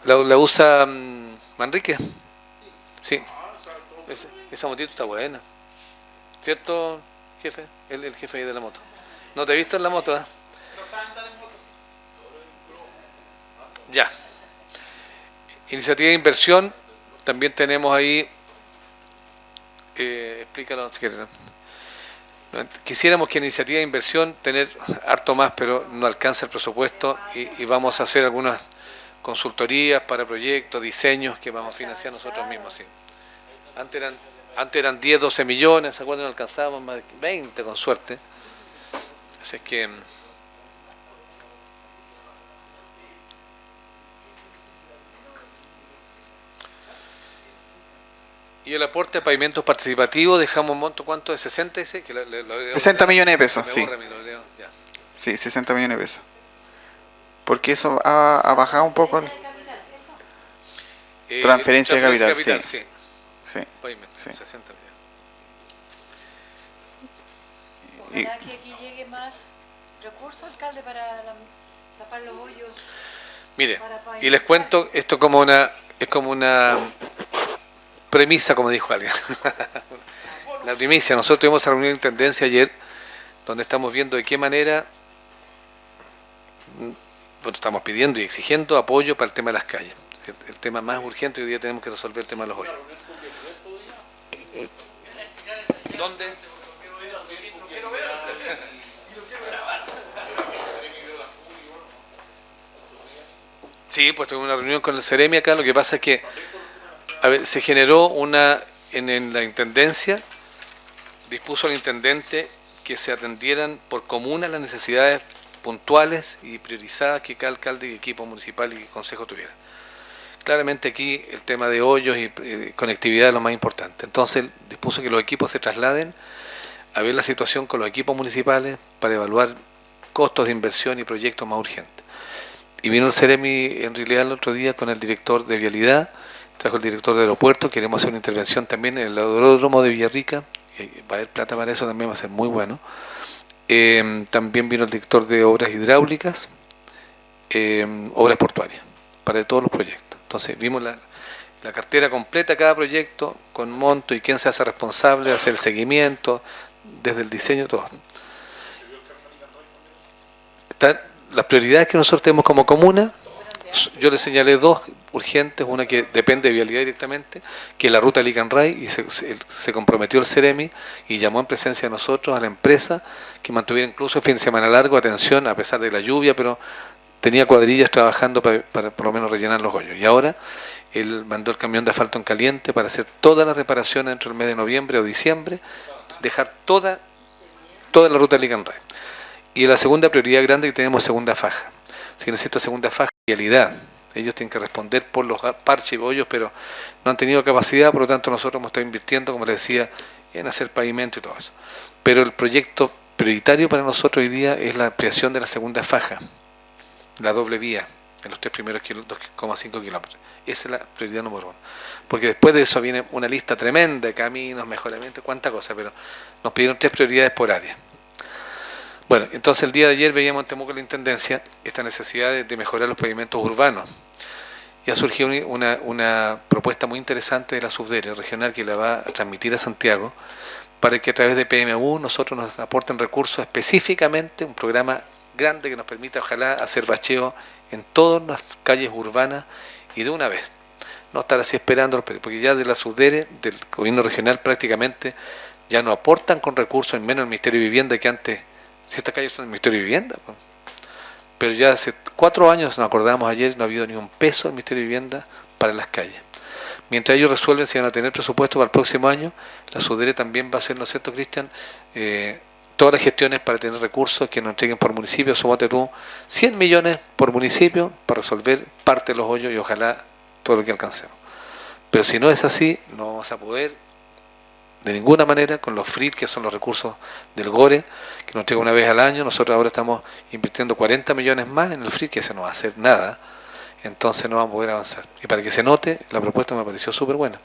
la usa Manrique. Sí. Esa motito está buena. ¿Cierto, jefe? El jefe ahí de la moto. ¿No te he visto en la moto? Ya. Iniciativa de inversión. También tenemos ahí. Explícalo si quieres. Quisiéramos que en iniciativa de inversión tener harto más, pero no alcanza el presupuesto y vamos a hacer algunas consultorías para proyectos, diseños que vamos a financiar nosotros mismos. Sí. Antes eran 10, 12 millones, ¿se acuerdan? No alcanzábamos más de 20 con suerte. Así es que... Y el aporte a pavimentos participativos, dejamos un monto, ¿cuánto? ¿De 60 ese? Que 60 millones de pesos, me sí. borra, me lo leo, ya. Sí, 60 millones de pesos. Porque eso ha bajado un poco. Transferencia de capital, sí. Sí, Sí. pavimentos, Sí. 60 millones. Ojalá que aquí llegue más recursos, alcalde, para tapar los hoyos. Mire, y les cuento, esto es como una premisa, como dijo alguien. La primicia, nosotros tuvimos esa reunión de intendencia ayer, donde estamos viendo de qué manera estamos pidiendo y exigiendo apoyo para el tema de las calles. El tema más urgente hoy día tenemos que resolver el tema de los hoyos. ¿Dónde? Sí, pues tuvimos una reunión con el Ceremi acá. Lo que pasa es que se generó en la intendencia, dispuso el intendente que se atendieran por comuna las necesidades puntuales y priorizadas que cada alcalde y equipo municipal y consejo tuviera. Claramente aquí el tema de hoyos y conectividad es lo más importante. Entonces él dispuso que los equipos se trasladen a ver la situación con los equipos municipales para evaluar costos de inversión y proyectos más urgentes. Y vino el Ceremi en realidad el otro día con el director de Vialidad, trajo el director de aeropuerto, queremos hacer una intervención también en el aeródromo de Villarrica, va a haber plata para eso, también va a ser muy bueno. También vino el director de obras hidráulicas, obras portuarias, para todos los proyectos. Entonces vimos la cartera completa de cada proyecto, con monto y quién se hace responsable de hacer el seguimiento, desde el diseño, todo. Las prioridades que nosotros tenemos como comuna, yo le señalé dos urgentes, una que depende de Vialidad directamente, que es la ruta Licanray, y se comprometió el Ceremi y llamó en presencia de nosotros a la empresa que mantuviera incluso el fin de semana largo, atención, a pesar de la lluvia, pero tenía cuadrillas trabajando para por lo menos rellenar los hoyos. Y ahora él mandó el camión de asfalto en caliente para hacer todas las reparaciones dentro del mes de noviembre o diciembre, dejar toda la ruta Licanray. Y la segunda prioridad grande que tenemos es segunda faja. Si necesito segunda faja, Vialidad. Ellos tienen que responder por los parches y hoyos, pero no han tenido capacidad, por lo tanto nosotros hemos estado invirtiendo, como les decía, en hacer pavimento y todo eso. Pero el proyecto prioritario para nosotros hoy día es la ampliación de la segunda faja, la doble vía, en los 3 primeros 2,5 kilómetros. Esa es la prioridad número 1. Porque después de eso viene una lista tremenda de caminos, mejoramientos, cuánta cosa, pero nos pidieron 3 prioridades por área. Bueno, entonces el día de ayer veíamos en Temuco la Intendencia esta necesidad de mejorar los pavimentos urbanos. Y ha surgido una propuesta muy interesante de la Subdere regional que la va a transmitir a Santiago para que a través de PMU nosotros nos aporten recursos específicamente, un programa grande que nos permita ojalá hacer bacheo en todas las calles urbanas y de una vez. No estar así esperando, porque ya de la Subdere, del gobierno regional prácticamente ya no aportan con recursos, en menos el Ministerio de Vivienda que antes. Si estas calles son del Ministerio de Vivienda, pues. Pero ya hace 4 años, nos acordamos ayer, no ha habido ni un peso del Ministerio de Vivienda para las calles. Mientras ellos resuelven si van a tener presupuesto para el próximo año, la Subdere también va a hacer, ¿no es cierto, Cristian? Todas las gestiones para tener recursos que nos entreguen por municipio, súmate tú, 100 millones por municipio para resolver parte de los hoyos y ojalá todo lo que alcancemos. Pero si no es así, no vamos a poder de ninguna manera con los FRIT, que son los recursos del GORE, que nos entrega una vez al año. Nosotros ahora estamos invirtiendo 40 millones más en el FRIT, que se no va a hacer nada. entonces no vamos a poder avanzar. Y para que se note, la propuesta me pareció súper buena.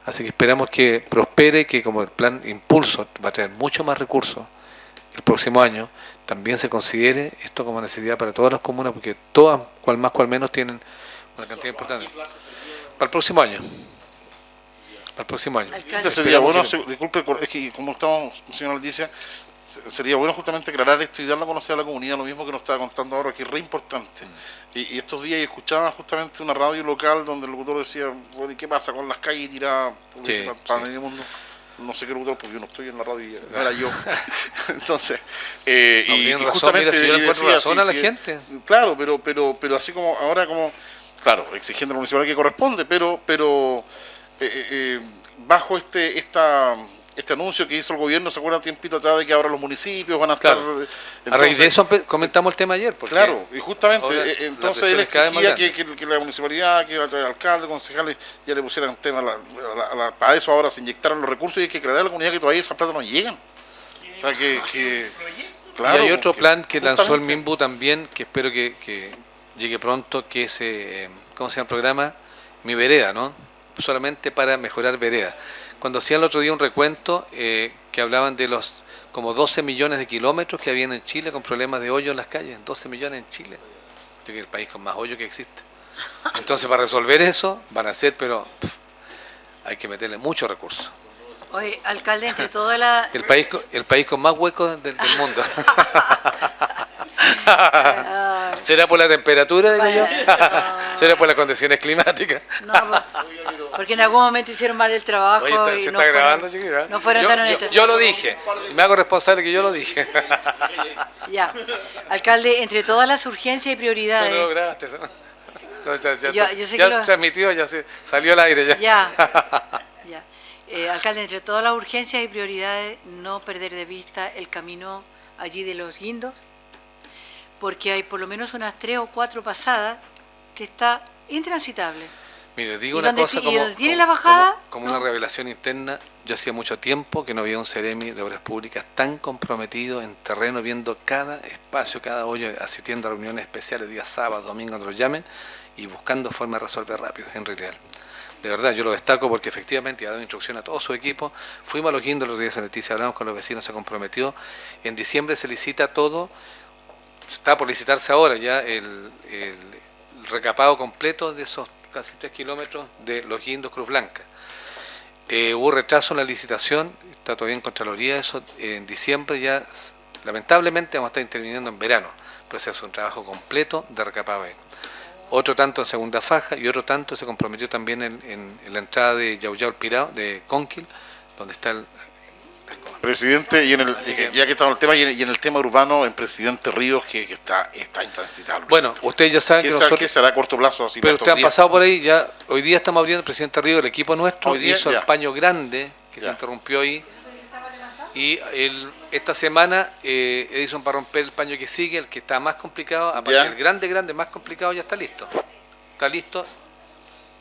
Así que esperamos que prospere, que como el plan Impulso va a traer mucho más recursos el próximo año, también se considere esto como necesidad para todas las comunas, porque todas, cual más cual menos, tienen una cantidad importante. Para el próximo año. Para el próximo año. Alcalde. Sería bueno, disculpe, es que como estamos, señora Leticia, sería bueno justamente aclarar esto y darlo a conocer a la comunidad, lo mismo que nos estaba contando ahora, que es re importante. Y estos días escuchaba justamente una radio local donde el locutor decía, bueno, ¿y qué pasa con las calles tiradas Sí, para sí. medio mundo? No sé qué locutor, porque yo no estoy en la radio y no era yo. Entonces, y tienen razón, justamente mira, si yo le encuentro decía, razón a la gente. Claro, pero así como ahora como, claro, exigiendo a la municipalidad que corresponde, pero bajo este anuncio que hizo el gobierno, ¿se acuerdan tiempito atrás de que ahora los municipios van a estar... Claro. A raíz de eso comentamos el tema ayer. Porque claro, y justamente, ahora entonces la él presión es cada vez más exigía grande. que la municipalidad, que el alcalde, concejales, ya le pusieran tema para eso ahora se inyectaran los recursos y hay que aclarar a la comunidad que todavía esas plata no llegan. O sea claro, y hay otro plan que lanzó el justamente. MIMBU también, que espero que llegue pronto, que es, ¿cómo se llama el programa? Mi Vereda, ¿no? Solamente para mejorar vereda. Cuando hacían el otro día un recuento, que hablaban de los como 12 millones de kilómetros que habían en Chile con problemas de hoyo en las calles, 12 millones en Chile, que es el país con más hoyo que existe. Entonces, para resolver eso, van a ser, pero hay que meterle muchos recursos. Oye, alcalde, entre toda la... El país con más huecos del mundo. ¿Será por la temperatura, digo yo? ¿Será por las condiciones climáticas? No, porque en algún momento hicieron mal el trabajo. Oye, y se no está fueron- grabando, chiquilla. No fueron tan honestos. Yo lo dije. Y me hago responsable que yo lo dije. Ya. Alcalde, entre todas las urgencias y No prioridades... lo grabaste. ¿no? No, Yo sé ya que lo- transmitió, ya salió al aire. Ya. Ya. Alcalde, entre todas las urgencias y prioridades, no perder de vista el camino allí de los guindos, porque hay por lo menos unas 3 o 4 pasadas que está intransitable. Mire, digo ¿Y una dónde cosa y como, dónde tiene la bajada? como No. una revelación interna. Yo hacía mucho tiempo que no había un Ceremi de Obras Públicas tan comprometido en terreno, viendo cada espacio, cada hoyo, asistiendo a reuniones especiales días sábados, domingos, cuando lo llamen, y buscando formas de resolver rápido, en realidad. De verdad, yo lo destaco porque efectivamente ha dado instrucción a todo su equipo. Fuimos a los guindos los días de Leticia, hablamos con los vecinos, se comprometió. En diciembre se licita todo, está por licitarse ahora ya el recapado completo de esos casi 3 kilómetros de los guindos Cruz Blanca. Hubo retraso en la licitación, está todavía en Contraloría eso, en diciembre ya, lamentablemente vamos a estar interviniendo en verano, pero se hace un trabajo completo de recapado ahí. Otro tanto en segunda faja y otro tanto se comprometió también en la entrada de Yauyao el Pirao, de Conquil, donde está el... Presidente, y que- ya que estamos en el tema, y en el tema urbano, en Presidente Ríos, que está intransitable. Bueno, presidente. ustedes ya saben que nosotros... ¿Qué será a corto plazo? Así Pero para estos ustedes han días? pasado por ahí, ya hoy día estamos abriendo el presidente Río, el equipo nuestro, Hoy día, hizo ya. el paño grande, que se Ya. interrumpió ahí, y esta semana Edison va a romper el paño que sigue, el que está más complicado, aparte Ya. el grande, más complicado, ya está listo. Está listo,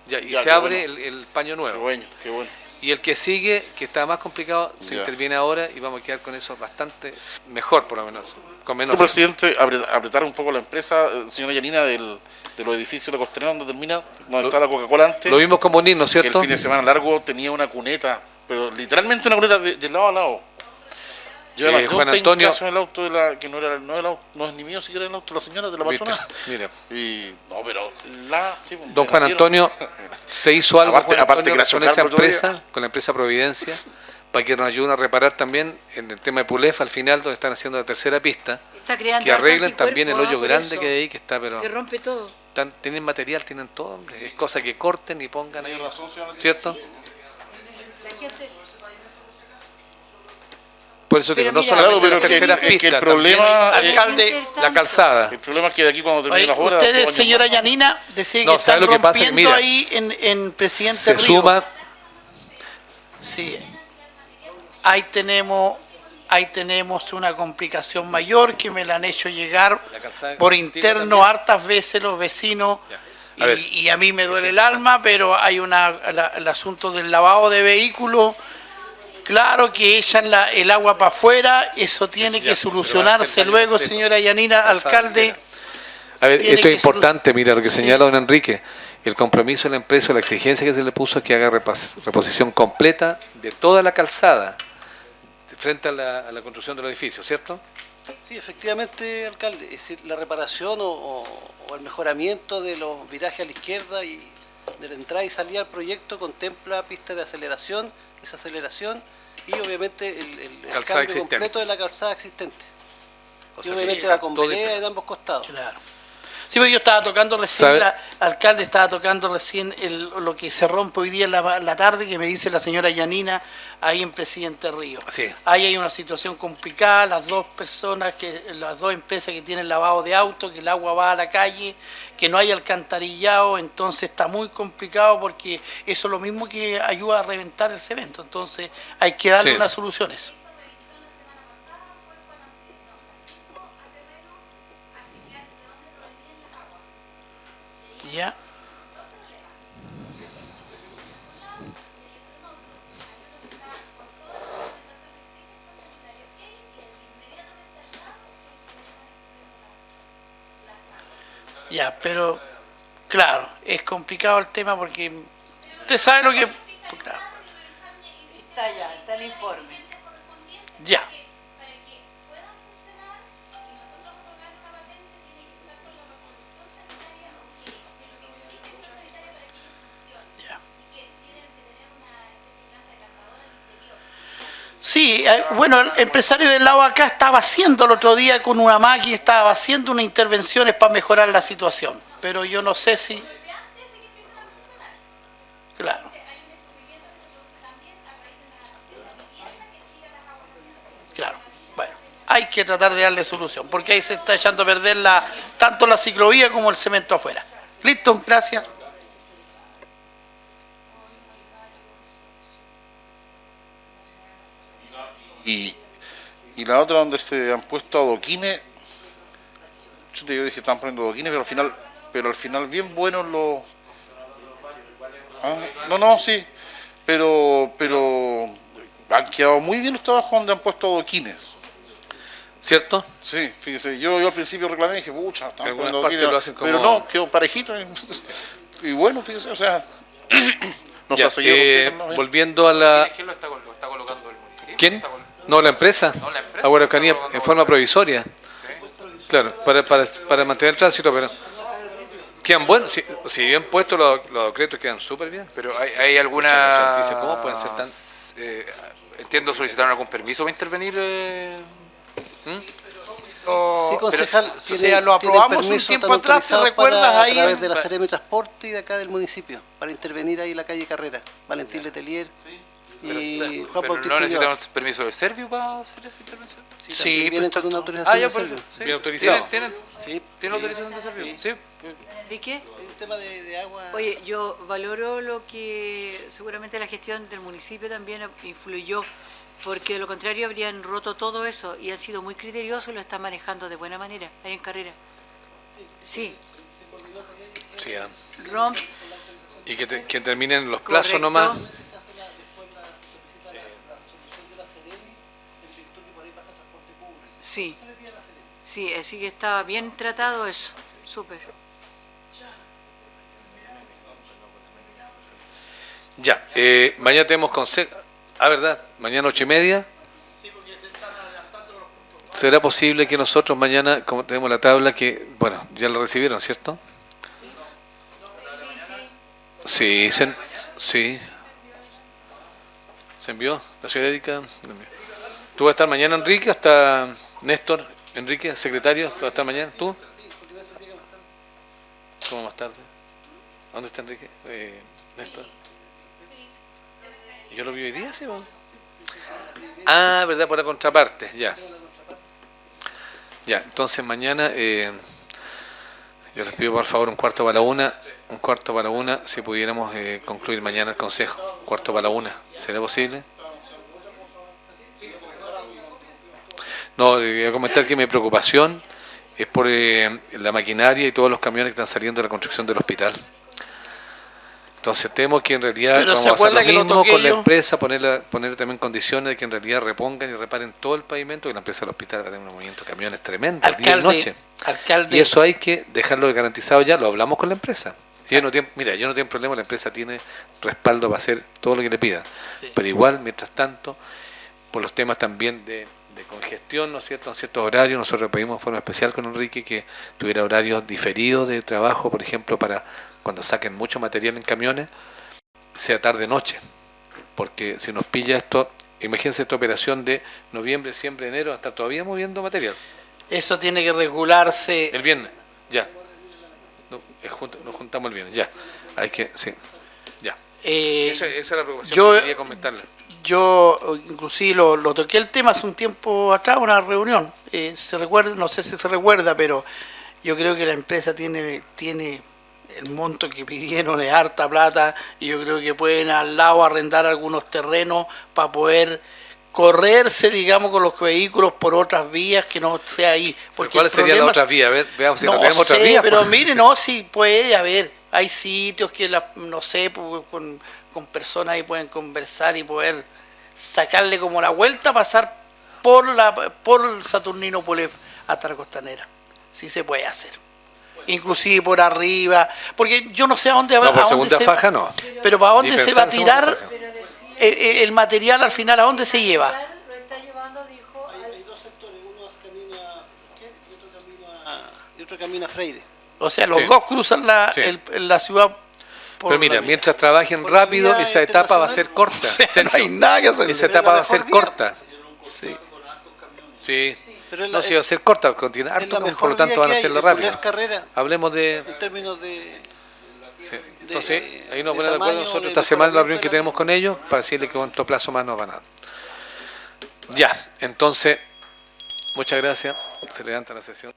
ya, y Ya, se qué abre bueno. el paño Qué nuevo. bueno, qué bueno. Y el que sigue, que está más complicado, se Ya. interviene ahora y vamos a quedar con eso bastante mejor, por lo menos, con menos... ¿Tu presidente apretar un poco la empresa, señora Yanina, de los edificios de la Costanera, donde termina, donde está la Coca-Cola antes? Lo vimos con Bonino, ¿no es Que el cierto? fin de semana largo tenía una cuneta, pero literalmente una cuneta de lado a lado. Yo además Juan un Antonio- pencazo en el auto que no era el auto, no es ni mío siquiera el auto de la señora, de la ¿Viste? patrona. Mira. Y no, pero sí, Don Juan Antonio, se hizo algo Aparte- Juan aparte Antonio, que la con esa chocaron el otro empresa, con la empresa Providencia, para que nos ayuden a reparar también en el tema de Pulef, al final donde están haciendo la tercera pista, Está creando que arreglen harto también el anticuerpo, hoyo por grande eso, que hay ahí, que está, pero que rompe todo. tienen material, tienen todo, hombre. Es cosa que corten y pongan ahí, ¿cierto? La gente... Por eso digo, Pero no mira, solamente Claro, pero las es que- terceras es que el pistas, problema- también Alcalde, la calzada. El problema es que de aquí cuando termine Oye, las horas... ustedes, coño, señora Yanina, decían No, que ¿sabe están lo que pasa? rompiendo Mira, ahí en Presidente Se Río. suma, Sí. Ahí tenemos una complicación mayor que me la han hecho llegar La calzada por contigo interno también. hartas veces los vecinos. Ya. A ver. Y a mí me duele el alma, pero hay el asunto del lavado de vehículos. Claro que echan el agua para afuera, eso tiene Ya, que pero solucionarse hace el luego, completo. señora Yanina, Calzada alcalde. entera. A ver, tiene esto es que importante, mira, lo que Sí. señala don Enrique. El compromiso de la empresa, la exigencia que se le puso es que haga reposición completa de toda la calzada frente a la construcción del edificio, ¿cierto? Sí, efectivamente, alcalde. Es decir, la reparación o el mejoramiento de los virajes a la izquierda y de la entrada y salida al proyecto contempla pistas de aceleración, desaceleración y obviamente el Calzada cambio existente. completo de la calzada existente. O Y sea, obviamente sí, va con todo vereda de ambos costados. Claro. Sí, pues yo estaba tocando recién, ¿Sabe? alcalde, estaba tocando recién lo que se rompe hoy día en la tarde, que me dice la señora Yanina, ahí en Presidente Río. Sí. Ahí hay una situación complicada, las dos empresas que tienen lavado de auto, que el agua va a la calle, que no hay alcantarillado, entonces está muy complicado porque eso es lo mismo que ayuda a reventar el cemento, entonces hay que darle Sí. unas soluciones. ¿Ya? Ya, pero claro, es complicado el tema porque usted sabe lo que... Claro, Está ya, está el informe. ya, Para que puedan funcionar y nosotros otorgar una patente tiene que estar con la resolución sanitaria que lo que exige la resolución sanitaria para que ellos funcionen ya. y que tienen que tener una especie de planta decantadora al interior. Sí, bueno, el empresario del lado acá estaba haciendo el otro día con una máquina, estaba haciendo unas intervenciones para mejorar la situación, pero yo no sé si... Desde antes de que empiecen a funcionar. Claro, Hay un descubrimiento que se produce también a raíz de una vivienda que tira las aguas residuales. claro. Bueno, hay que tratar de darle solución, porque ahí se está echando a perder tanto la ciclovía como el cemento afuera. Listo, gracias. Y la otra donde se han puesto adoquines, yo dije están poniendo adoquines, pero al final bien buenos los... Ah, no, sí, pero han quedado muy bien los trabajos donde han puesto adoquines. ¿Cierto? Sí, fíjese, yo al principio reclamé y dije, pucha, están En algunas poniendo partes adoquines, lo hacen como- pero no, quedó parejito. Y bueno, fíjese, o sea, nos Ya, ha seguido. volviendo a la... ¿Quién lo está colocando el municipio? ¿Quién? ¿Está col- No, la empresa. No, la empresa Ahora lo está Araucanía colocando en forma por- provisoria. Claro, para mantener el tránsito, pero quedan buenos. Si bien puestos los decretos quedan súper bien. Pero hay alguna... Muchas veces dice, ¿cómo pueden ser tan...? Entiendo, solicitaron algún permiso para intervenir. Sí, concejal, o sea, lo aprobamos un tiempo atrás, ¿te recuerdas ahí? A través de la Seremi Transporte y de acá del municipio, para intervenir ahí en la calle Carrera. Valentín Letelier y Juan Pero Bautista no Ulloa. necesitamos permiso de Servio para hacer esa intervención. Sí, También vienen pues, con una autorización de por Servio. sí. Bien autorizado. ¿Tienen Sí, autorización de Servio? Sí. Enrique, hay un tema de agua. oye, yo valoro lo que seguramente la gestión del municipio también influyó, porque de lo contrario habrían roto todo eso y han sido muy criteriosos y lo están manejando de buena manera ahí en Carrera. Sí, Sí, romp, y que terminen los plazos correcto. nomás. Sí, sí, así que está bien tratado eso, súper. Ya, mañana tenemos consejo. Ah, ¿verdad? Mañana 8:30. ¿Será posible que nosotros mañana, como tenemos la tabla, que, bueno, ya la recibieron, ¿cierto? Sí, sí. ¿Se envió? ¿La señora Erika? ¿La envió? ¿Tú vas a estar mañana, Enrique? ¿O está Néstor, Enrique, secretario? ¿Tú vas a estar mañana? ¿Tú? ¿Cómo más tarde? ¿Dónde está Enrique? Néstor. ¿Yo lo vi hoy día, sí? ¿No? Ah, ¿verdad? Por la contraparte, ya. Ya, entonces mañana yo les pido por favor un cuarto para la una, si pudiéramos concluir mañana el consejo, cuarto para la una, ¿será posible? No, voy a comentar que mi preocupación es por la maquinaria y todos los camiones que están saliendo de la construcción del hospital. Entonces temo que en realidad Pero vamos ¿se a hacer acuerda lo que lo mismo toqué con la yo? empresa, poner también condiciones de que en realidad repongan y reparen todo el pavimento, que la empresa del hospital va a tener un movimiento de camiones tremendo, día y noche. Alcalde, Y eso hay que dejarlo garantizado ya, lo hablamos con la empresa. Si yo no tengo, mira, yo no tengo problema, la empresa tiene respaldo para hacer todo lo que le pida. Sí. Pero igual, mientras tanto, por los temas también de congestión, ¿no es cierto?, en ciertos horarios, nosotros pedimos de forma especial con Enrique que tuviera horarios diferidos de trabajo, por ejemplo, para cuando saquen mucho material en camiones, sea tarde-noche. Porque si nos pilla esto, imagínense esta operación de noviembre, diciembre, enero, hasta todavía moviendo material. eso tiene que regularse. El viernes, ya. Nos juntamos el viernes, ya. Hay que, sí, ya. Esa es la preocupación yo- que quería comentarle. Yo inclusive lo toqué el tema hace un tiempo atrás, una reunión. Se recuerda, no sé si se recuerda, pero yo creo que la empresa tiene el monto que pidieron es harta plata y yo creo que pueden al lado arrendar algunos terrenos para poder correrse, digamos, con los vehículos por otras vías que no sea ahí. Porque ¿Cuál el sería la problema otra vía? A ver, veamos si no no tenemos otra sé, vía. pero pues. mire, no, sí puede haber. Hay sitios que, no sé, pues, con personas ahí pueden conversar y poder sacarle como la vuelta, pasar por el Saturnino Pulef hasta la Costanera. Sí se puede hacer. Inclusive por arriba, porque yo no sé a dónde va. No, por a dónde segunda se- faja no. Pero para dónde Ni se va a pensar en segunda tirar faja. Pero decía, el material al final, a dónde se lleva. lo está llevando, dijo, Hay dos sectores, uno camina a ¿qué? Y otro camina a Freire. O sea, los Sí. dos cruzan Sí. la ciudad. por Pero mira, la vía. mientras trabajen Por la rápido, vía esa etapa va a ser corta. O sea, no Sergio. hay nada que hacer. Esa Pero etapa es la va a ser mejor vía. corta. Sí. Sí. Pero es No, sí va a ser corta, porque tiene es harto, la por mejor lo tanto vía van a que hay, hacerlo el rápido. Pulef Carrera, Hablemos de... en términos de... Sí. Entonces, ahí nos de ponemos de acuerdo tamaño, nosotros de esta semana en la mejoramiento reunión que de la tenemos con ellos para decirles que cuánto plazo más nos van a dar. Ya, entonces, muchas gracias. Se levanta la sesión.